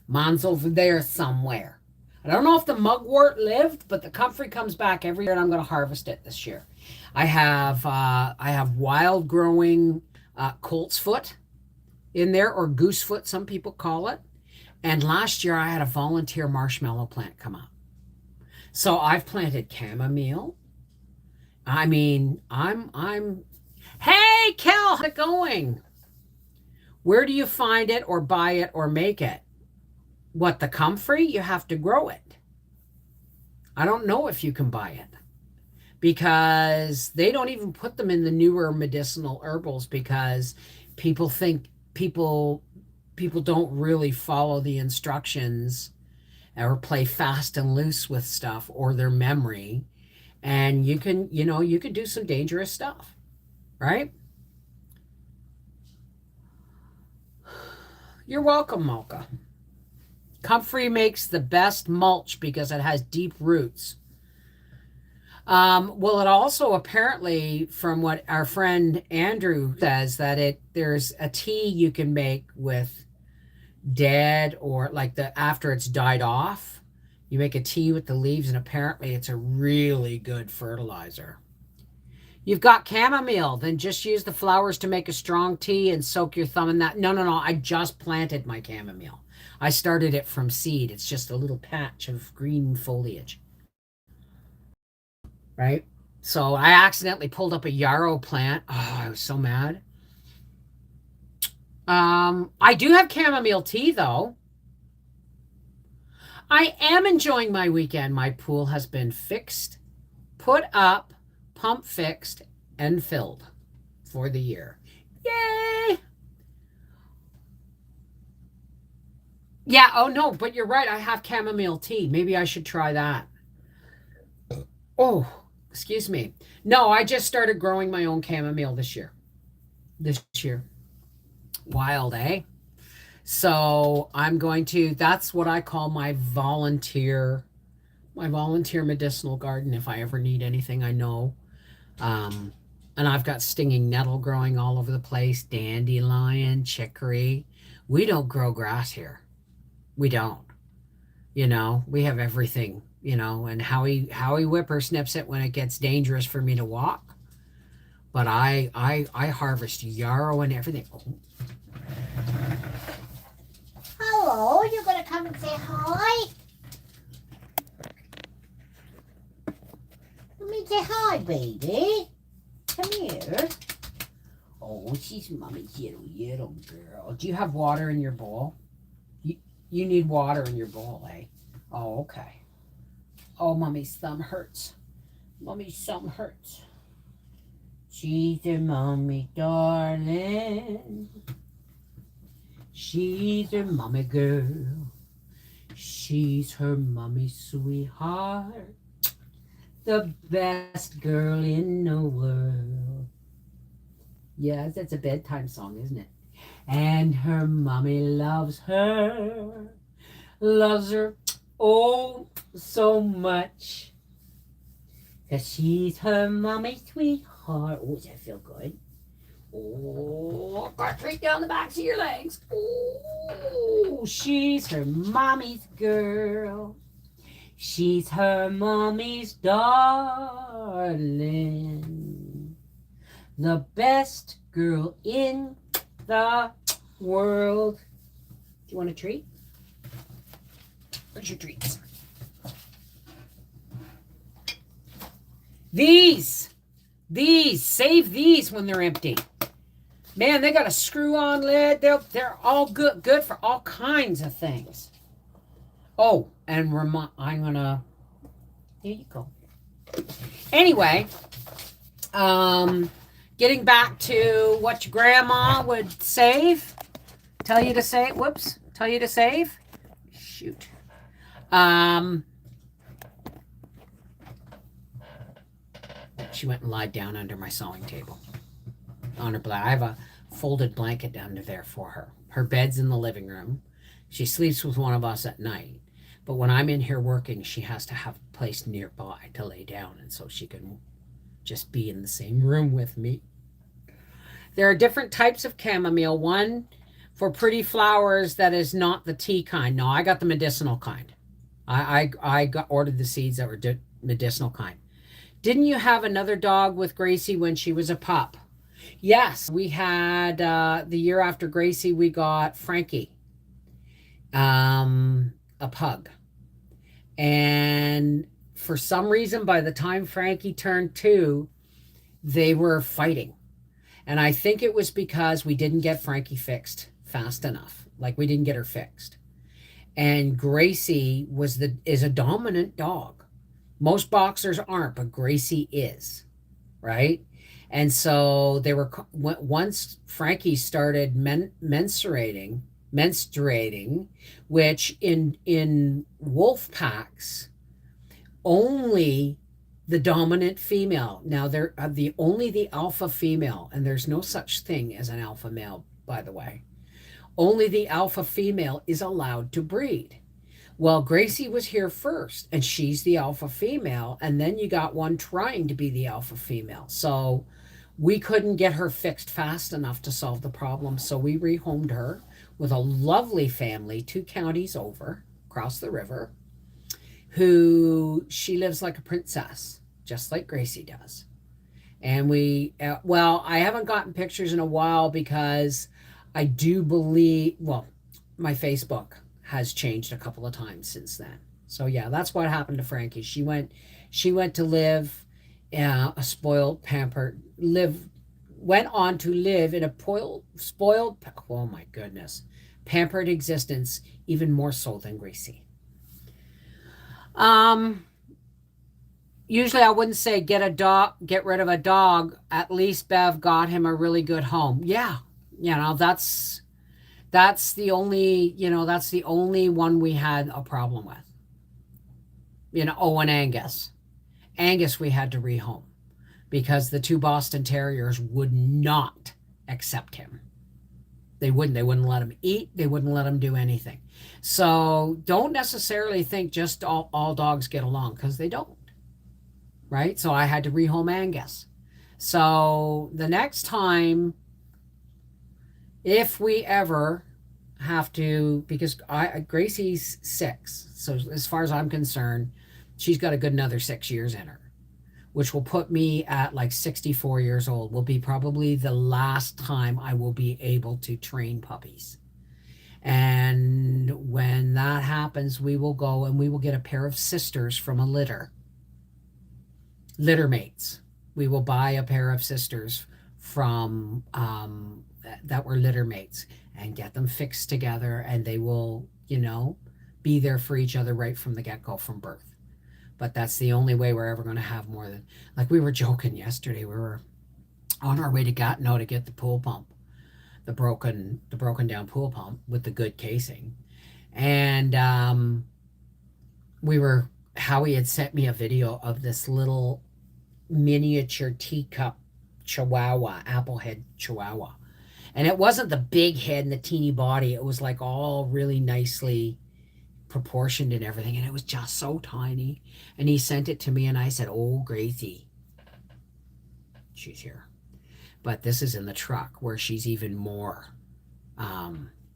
Mine's over there somewhere. I don't know if the mugwort lived, but the comfrey comes back every year, and I'm going to harvest it this year. I have wild growing colt's foot in there, or goosefoot, some people call it. And last year I had a volunteer marshmallow plant come up. So I've planted chamomile. I mean, hey, Kel, how's it going? Where do you find it or buy it or make it? What, the comfrey? You have to grow it. I don't know if you can buy it because they don't even put them in the newer medicinal herbals because people think people don't really follow the instructions or play fast and loose with stuff or their memory. And you can do some dangerous stuff, right? You're welcome, Malka. Comfrey makes the best mulch because it has deep roots. Well, it also apparently, from what our friend Andrew says, that there's a tea you can make with dead or like after it's died off. You make a tea with the leaves, and apparently it's a really good fertilizer. You've got chamomile, then just use the flowers to make a strong tea and soak your thumb in that. No, I just planted my chamomile. I started it from seed. It's just a little patch of green foliage. Right? So I accidentally pulled up a yarrow plant. Oh, I was so mad. I do have chamomile tea, though. I am enjoying my weekend. My pool has been fixed, put up, pump fixed, and filled for the year. Yay! Yeah, oh no, but you're right. I have chamomile tea. Maybe I should try that. Oh, excuse me. No, I just started growing my own chamomile this year. This year. Wild, eh? So I'm going to, that's what I call my volunteer medicinal garden. If I ever need anything, I know. Um, and I've got stinging nettle growing all over the place, dandelion, chicory. We don't grow grass here. We don't. We have everything, and Howie Whipper snips it when it gets dangerous for me to walk. But I harvest yarrow and everything. Oh. Hello, you're gonna come and say hi? Let me say hi, baby. Come here. Oh, she's mommy's little girl. Do you have water in your bowl? You need water in your bowl, eh? Oh, okay. Oh, mommy's thumb hurts. Mommy's thumb hurts. She's a mommy darling. She's her mommy girl. She's her mommy sweetheart. The best girl in the world. Yes, that's a bedtime song, isn't it? And her mommy loves her. Loves her, oh, so much. 'Cause she's her mommy sweetheart. Oh, does that feel good? Oh, got straight down the backs of your legs. Oh, she's her mommy's girl. She's her mommy's darling. The best girl in the world. Do you want a treat? Where's your treats? These, save these when they're empty. Man, they got a screw-on lid. They're all good for all kinds of things. Oh, and I'm gonna. Here you go. Anyway, getting back to what your grandma would save. Tell you to save. Whoops. Tell you to save. Shoot. She went and lied down under my sewing table. On her blanket. I have a folded blanket under there for her. Her bed's in the living room. She sleeps with one of us at night. But when I'm in here working, she has to have a place nearby to lay down, and so she can just be in the same room with me. There are different types of chamomile. One for pretty flowers that is not the tea kind. No, I got the medicinal kind. I ordered the seeds that were medicinal kind. Didn't you have another dog with Gracie when she was a pup? Yes, we had the year after Gracie, we got Frankie, a pug. And for some reason, by the time Frankie turned 2, they were fighting. And I think it was because we didn't get Frankie fixed fast enough. Like, we didn't get her fixed. And Gracie is a dominant dog. Most boxers aren't, but Gracie is, right? And so they were, once Frankie started menstruating, which in wolf packs, only the dominant female. Now they're only the alpha female, and there's no such thing as an alpha male, by the way. Only the alpha female is allowed to breed. Well, Gracie was here first, and she's the alpha female, and then you got one trying to be the alpha female. So we couldn't get her fixed fast enough to solve the problem, so we rehomed her with a lovely family 2 counties over, across the river, who she lives like a princess, just like Gracie does. And I haven't gotten pictures in a while because I do believe, my Facebook has changed a couple of times since then. So yeah, that's what happened to Frankie. She went to live a spoiled, pampered, went on to live in a spoiled, oh my goodness, pampered existence, even more so than Gracie. Um, Usually I wouldn't say get rid of a dog. At least Bev got him a really good home. Yeah. That's the only, that's the only one we had a problem with. Oh, and Angus. Angus we had to rehome because the two Boston Terriers would not accept him. They wouldn't. They wouldn't let him eat. They wouldn't let him do anything. So don't necessarily think just all dogs get along because they don't. Right? So I had to rehome Angus. So the next time, if we ever have to, because Gracie's 6, so as far as I'm concerned, she's got a good another 6 years in her, which will put me at like 64 years old. Will be probably the last time I will be able to train puppies. And when that happens, we will go and we will get a pair of sisters from a litter mates. We will buy a pair of sisters from that were litter mates and get them fixed together, and they will, be there for each other right from the get-go from birth. But that's the only way we're ever going to have more than, like we were joking yesterday. We were on our way to Gatineau to get the pool pump, the broken down pool pump with the good casing, and Howie had sent me a video of this little miniature teacup chihuahua, applehead chihuahua. And it wasn't the big head and the teeny body. It was like all really nicely proportioned and everything. And it was just so tiny. And he sent it to me and I said, "Oh, Gracie." She's here. But this is in the truck where she's even more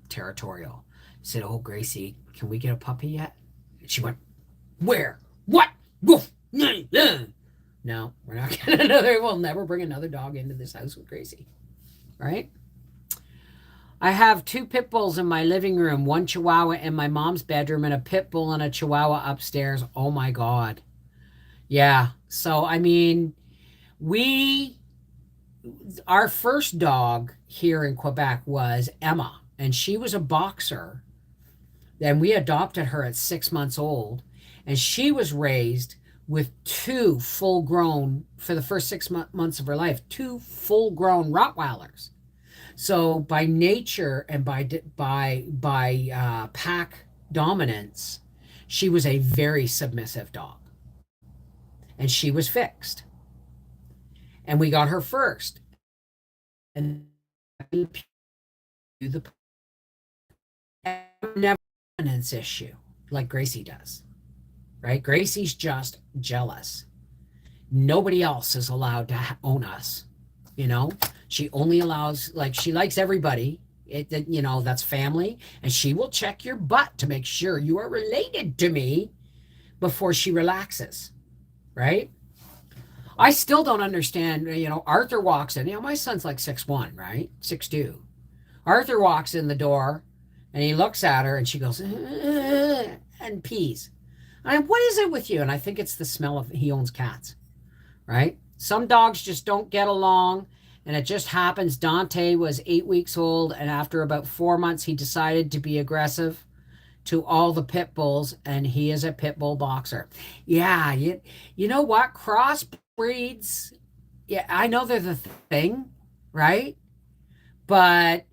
territorial. I said, "Oh, Gracie, can we get a puppy yet?" And she went, "Where? What? Woof. No, we're not getting another. We'll never bring another dog into this house with Gracie." Right? I have 2 pit bulls in my living room, 1 chihuahua in my mom's bedroom, and a pit bull and a chihuahua upstairs. Oh my God. Yeah. So, I mean, our first dog here in Quebec was Emma, and she was a boxer. Then we adopted her at 6 months old, and she was raised with 2 full-grown, for the first 6 months of her life, 2 full-grown Rottweilers. So by nature and by pack dominance, she was a very submissive dog, and she was fixed. And we got her first, and the never dominance issue like Gracie does. Right? Gracie's just jealous. Nobody else is allowed to own us. She only allows, like, she likes everybody. That's family. And she will check your butt to make sure you are related to me before she relaxes. Right? I still don't understand. Arthur walks in. My son's like 6'1", right? 6'2". Arthur walks in the door and he looks at her and she goes, and pees. What is it with you? And I think it's the smell of, he owns cats, right? Some dogs just don't get along, and it just happens. Dante was 8 weeks old, and after about 4 months, he decided to be aggressive to all the pit bulls, and he is a pit bull boxer. Yeah, you know what? Crossbreeds, yeah, I know they're the thing, right? But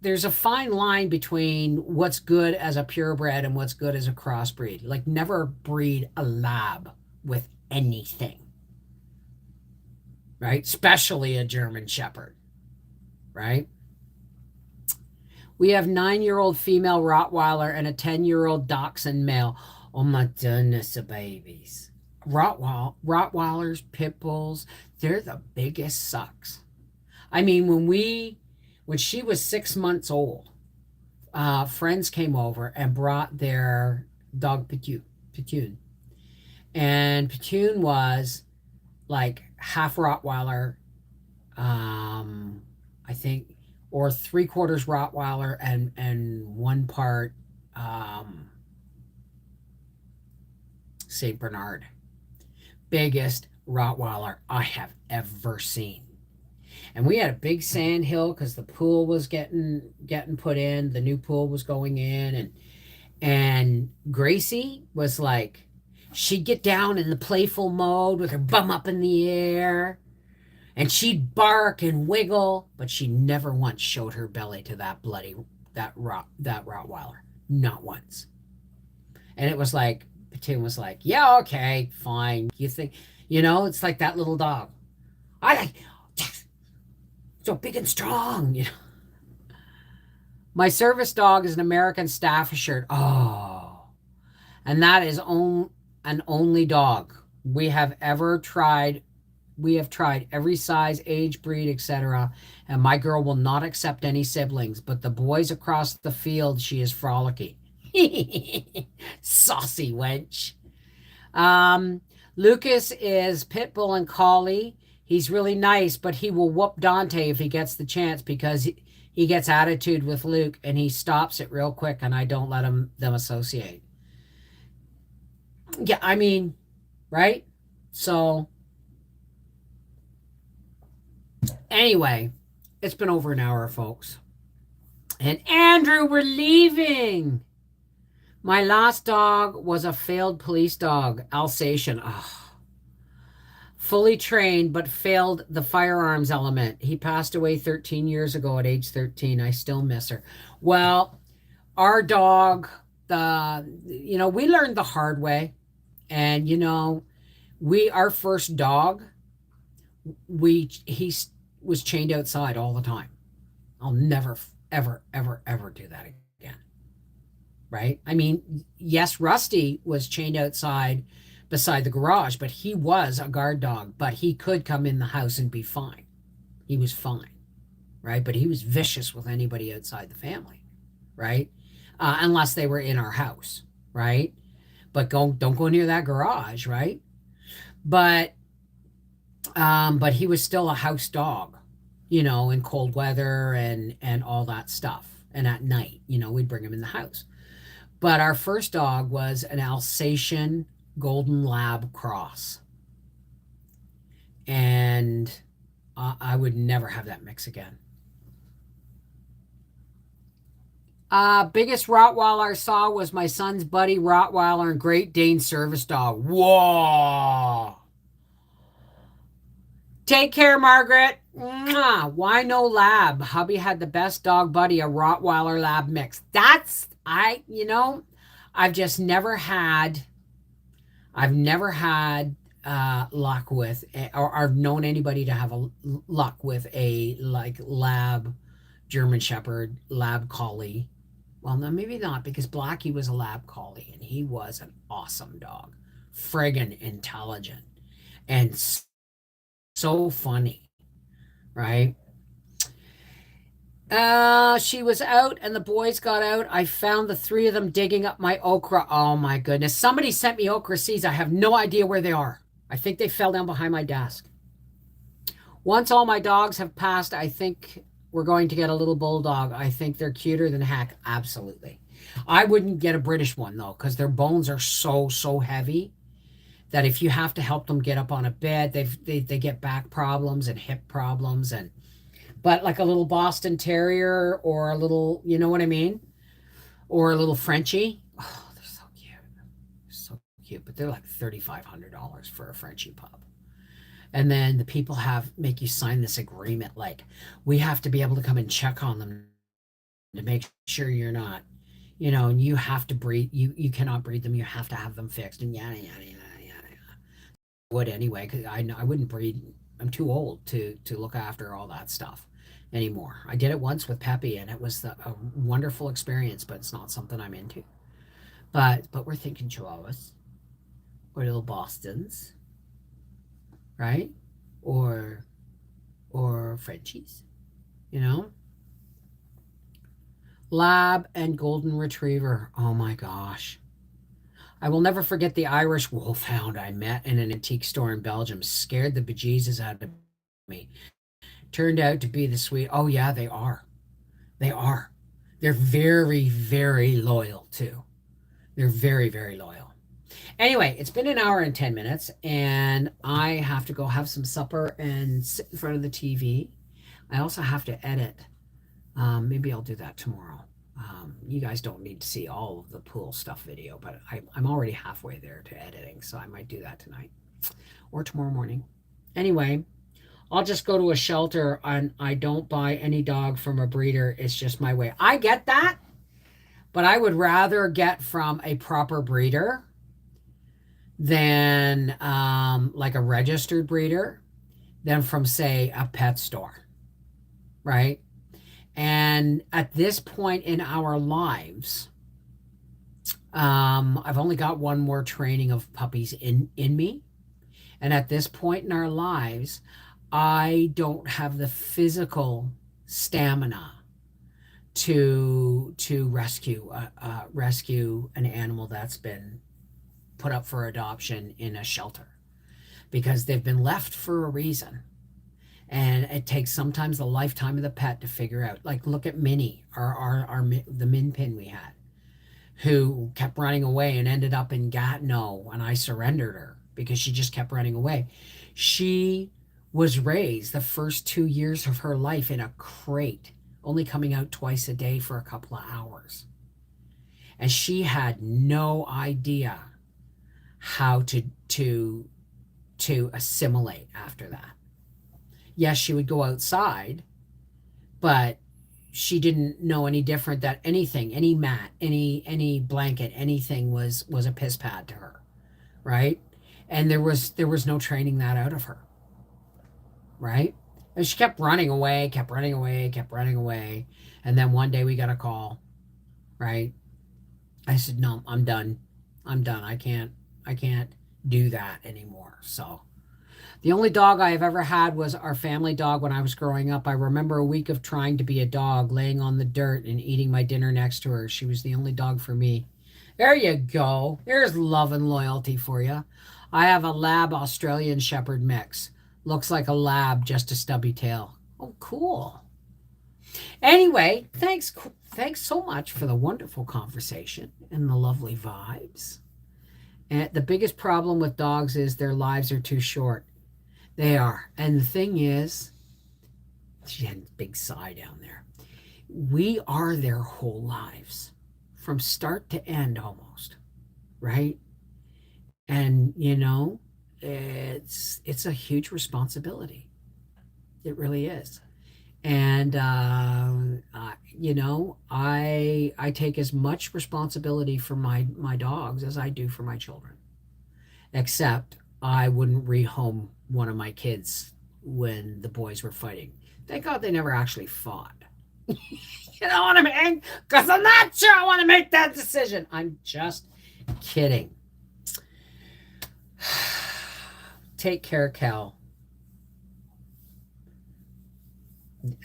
there's a fine line between what's good as a purebred and what's good as a crossbreed. Like, never breed a lab with anything, right? Especially a German Shepherd, right? We have 9-year-old female Rottweiler and a 10-year-old Dachshund male. Oh my goodness, the babies. Rottweilers, pit bulls, they're the biggest sucks. I mean, when she was 6 months old, friends came over and brought their dog Petune. And Petune was like half Rottweiler, I think, or 3/4 Rottweiler and 1 part St. Bernard. Biggest Rottweiler I have ever seen. And we had a big sand hill because the pool was getting put in. The new pool was going in, and Gracie was like she'd get down in the playful mode with her bum up in the air, and she'd bark and wiggle, but she never once showed her belly to that Rottweiler. Not once. And it was like, Tim was like, yeah, okay, fine. You think, it's like that little dog. I like, so big and strong, My service dog is an American Staffordshire. Oh, and that is an only dog we have ever tried. We have tried every size, age, breed, etc. And my girl will not accept any siblings, but the boys across the field, she is frolicky. Saucy wench. Lucas is pit bull and collie. He's really nice, but he will whoop Dante if he gets the chance because he gets attitude with Luke and he stops it real quick, and I don't let them associate. Yeah, I mean, right? So anyway, it's been over an hour, folks. And Andrew, we're leaving. My last dog was a failed police dog, Alsatian. Oh, fully trained, but failed the firearms element. He passed away 13 years ago at age 13. I still miss her. Well, our dog, we learned the hard way. And, our first dog, he was chained outside all the time. I'll never, ever, ever, ever do that again. Right? I mean, yes, Rusty was chained outside beside the garage, but he was a guard dog, but he could come in the house and be fine. He was fine. Right? But he was vicious with anybody outside the family. Right? Unless they were in our house. Right? But don't go near that garage. Right? But he was still a house dog, in cold weather and all that stuff. And at night, we'd bring him in the house. But our first dog was an Alsatian Golden Lab cross. And I would never have that mix again. Biggest Rottweiler I saw was my son's buddy Rottweiler and Great Dane service dog. Whoa! Take care, Margaret. Mwah. Why no lab? Hubby had the best dog buddy, a Rottweiler lab mix. I've just never had luck with, or I've known anybody to have luck with a lab German Shepherd, lab collie. Well, no, maybe not, because Blackie was a lab collie and he was an awesome dog, friggin' intelligent and so funny, right? She was out and the boys got out. I found the three of them digging up my okra. Oh my goodness. Somebody sent me okra seeds. I have no idea where they are. I think they fell down behind my desk. Once all my dogs have passed, I think we're going to get a little bulldog. I think they're cuter than heck. Absolutely. I wouldn't get a British one though, because their bones are so heavy that if you have to help them get up on a bed, they get back problems and hip problems. But like a little Boston Terrier or a little, you know what I mean? Or a little Frenchie. Oh, they're so cute. They're so cute. But they're like $3,500 for a Frenchie pup. And then the people make you sign this agreement, like we have to be able to come and check on them to make sure you're not, and you have to breed, you cannot breed them, you have to have them fixed, and yada yada yada yada. Would anyway, because I wouldn't breed. I'm too old to look after all that stuff anymore. I did it once with Peppy, and it was a wonderful experience, but it's not something I'm into. But we're thinking Chihuahuas or little Bostons. Right? Or Frenchies, Lab and Golden Retriever. Oh my gosh. I will never forget the Irish wolfhound I met in an antique store in Belgium. Scared the bejesus out of me. Turned out to be the sweet. Oh yeah, they are. They are. They're very, very loyal too. They're very, very loyal. Anyway, it's been an hour and 10 minutes, and I have to go have some supper and sit in front of the TV. I also have to edit. Maybe I'll do that tomorrow. You guys don't need to see all of the pool stuff video, but I'm already halfway there to editing, so I might do that tonight or tomorrow morning. Anyway, I'll just go to a shelter and I don't buy any dog from a breeder. It's just my way. I get that, but I would rather get from a proper breeder than like a registered breeder than from, say, a pet store, right? And at this point in our lives, I've only got one more training of puppies in me. And at this point in our lives, I don't have the physical stamina to rescue an animal that's been put up for adoption in a shelter, because they've been left for a reason. And it takes sometimes the lifetime of the pet to figure out. Like, look at Minnie, the Min Pin we had, who kept running away and ended up in Gatineau, and I surrendered her because she just kept running away. She was raised the first 2 years of her life in a crate, only coming out twice a day for a couple of hours. And she had no idea how to assimilate after that. Yes, she would go outside, but she didn't know any different that anything, any mat, any blanket, anything was a piss pad to her, right? And there was no training that out of her, right? And she kept running away, kept running away, kept running away. And then one day we got a call, right? I said, no, I'm done. I can't do that anymore. So the only dog I have ever had was our family dog when I was growing up. I remember a week of trying to be a dog, laying on the dirt and eating my dinner next to her. She was the only dog for me. There you go. There's love and loyalty for you. I have a lab Australian Shepherd mix. Looks like a lab, just a stubby tail. Oh, cool. Anyway, thanks so much for the wonderful conversation and the lovely vibes. And the biggest problem with dogs is their lives are too short. They are. And the thing is, she had a big sigh down there. We are their whole lives, from start to end almost, right? And, it's a huge responsibility. It really is. And, I take as much responsibility for my dogs as I do for my children, except I wouldn't rehome one of my kids when the boys were fighting. Thank God they never actually fought. You know what I mean? Because I'm not sure I want to make that decision. I'm just kidding. Take care, Cal.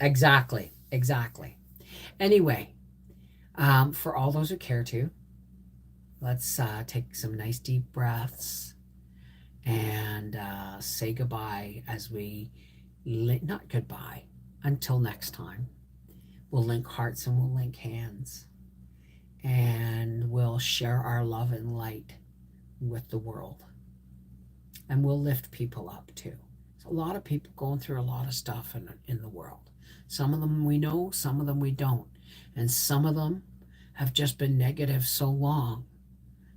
Exactly. Anyway, for all those who care to, let's take some nice deep breaths and say goodbye as we, not goodbye, until next time. We'll link hearts and we'll link hands. And we'll share our love and light with the world. And we'll lift people up too. There's a lot of people going through a lot of stuff in the world. Some of them we know, some of them we don't. And some of them have just been negative so long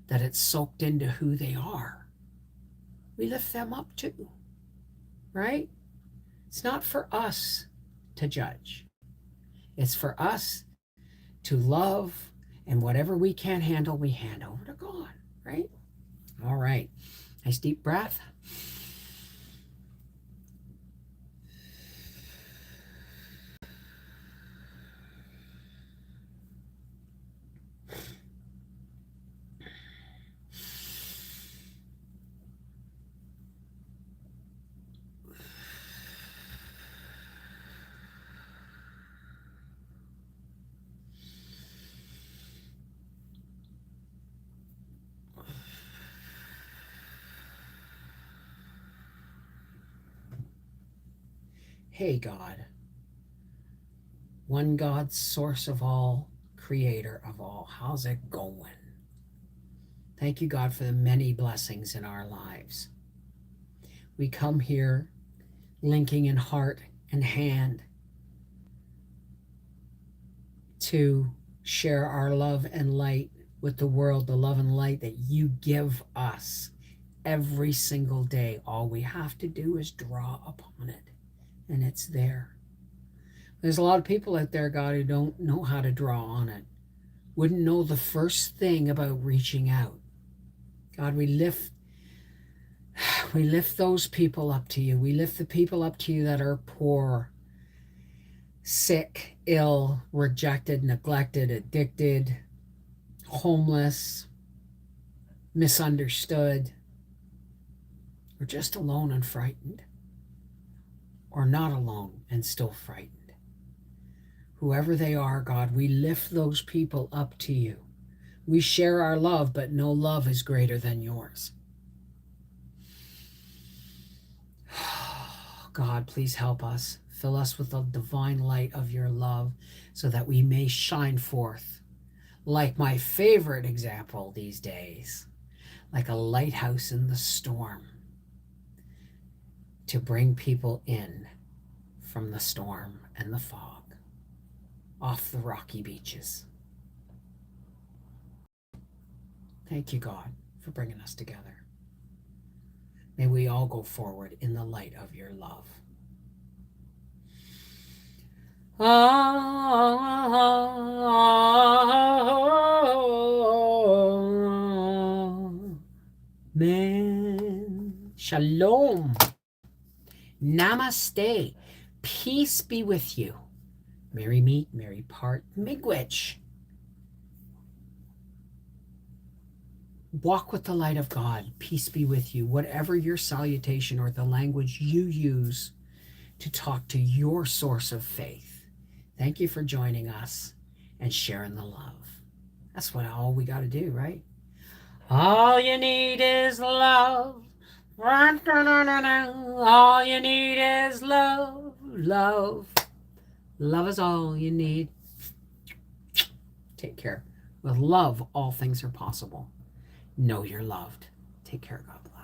that it's soaked into who they are. We lift them up too, right? It's not for us to judge. It's for us to love, and whatever we can't handle, we hand over to God, right? All right. Nice deep breath. Hey, God, one God, source of all, creator of all, how's it going? Thank you, God, for the many blessings in our lives. We come here linking in heart and hand to share our love and light with the world, the love and light that you give us every single day. All we have to do is draw upon it, and it's there. There's a lot of people out there, God, who don't know how to draw on it, wouldn't know the first thing about reaching out. God, we lift those people up to you. We lift the people up to you that are poor, sick, ill, rejected, neglected, addicted, homeless, misunderstood, or just alone and frightened, or not alone and still frightened. Whoever they are, God, we lift those people up to you. We share our love, but no love is greater than yours. God, please help us. Fill us with the divine light of your love so that we may shine forth, like my favorite example these days, like a lighthouse in the storm, to bring people in from the storm and the fog, off the rocky beaches. Thank you, God, for bringing us together. May we all go forward in the light of your love. Amen. Shalom. Namaste. Peace be with you. Merry meet, merry part, miigwech. Walk with the light of God. Peace be with you. Whatever your salutation or the language you use to talk to your source of faith. Thank you for joining us and sharing the love. That's all we got to do, right? All you need is love. All you need is love. Love. Love is all you need. Take care. With love, all things are possible. Know you're loved. Take care, God bless.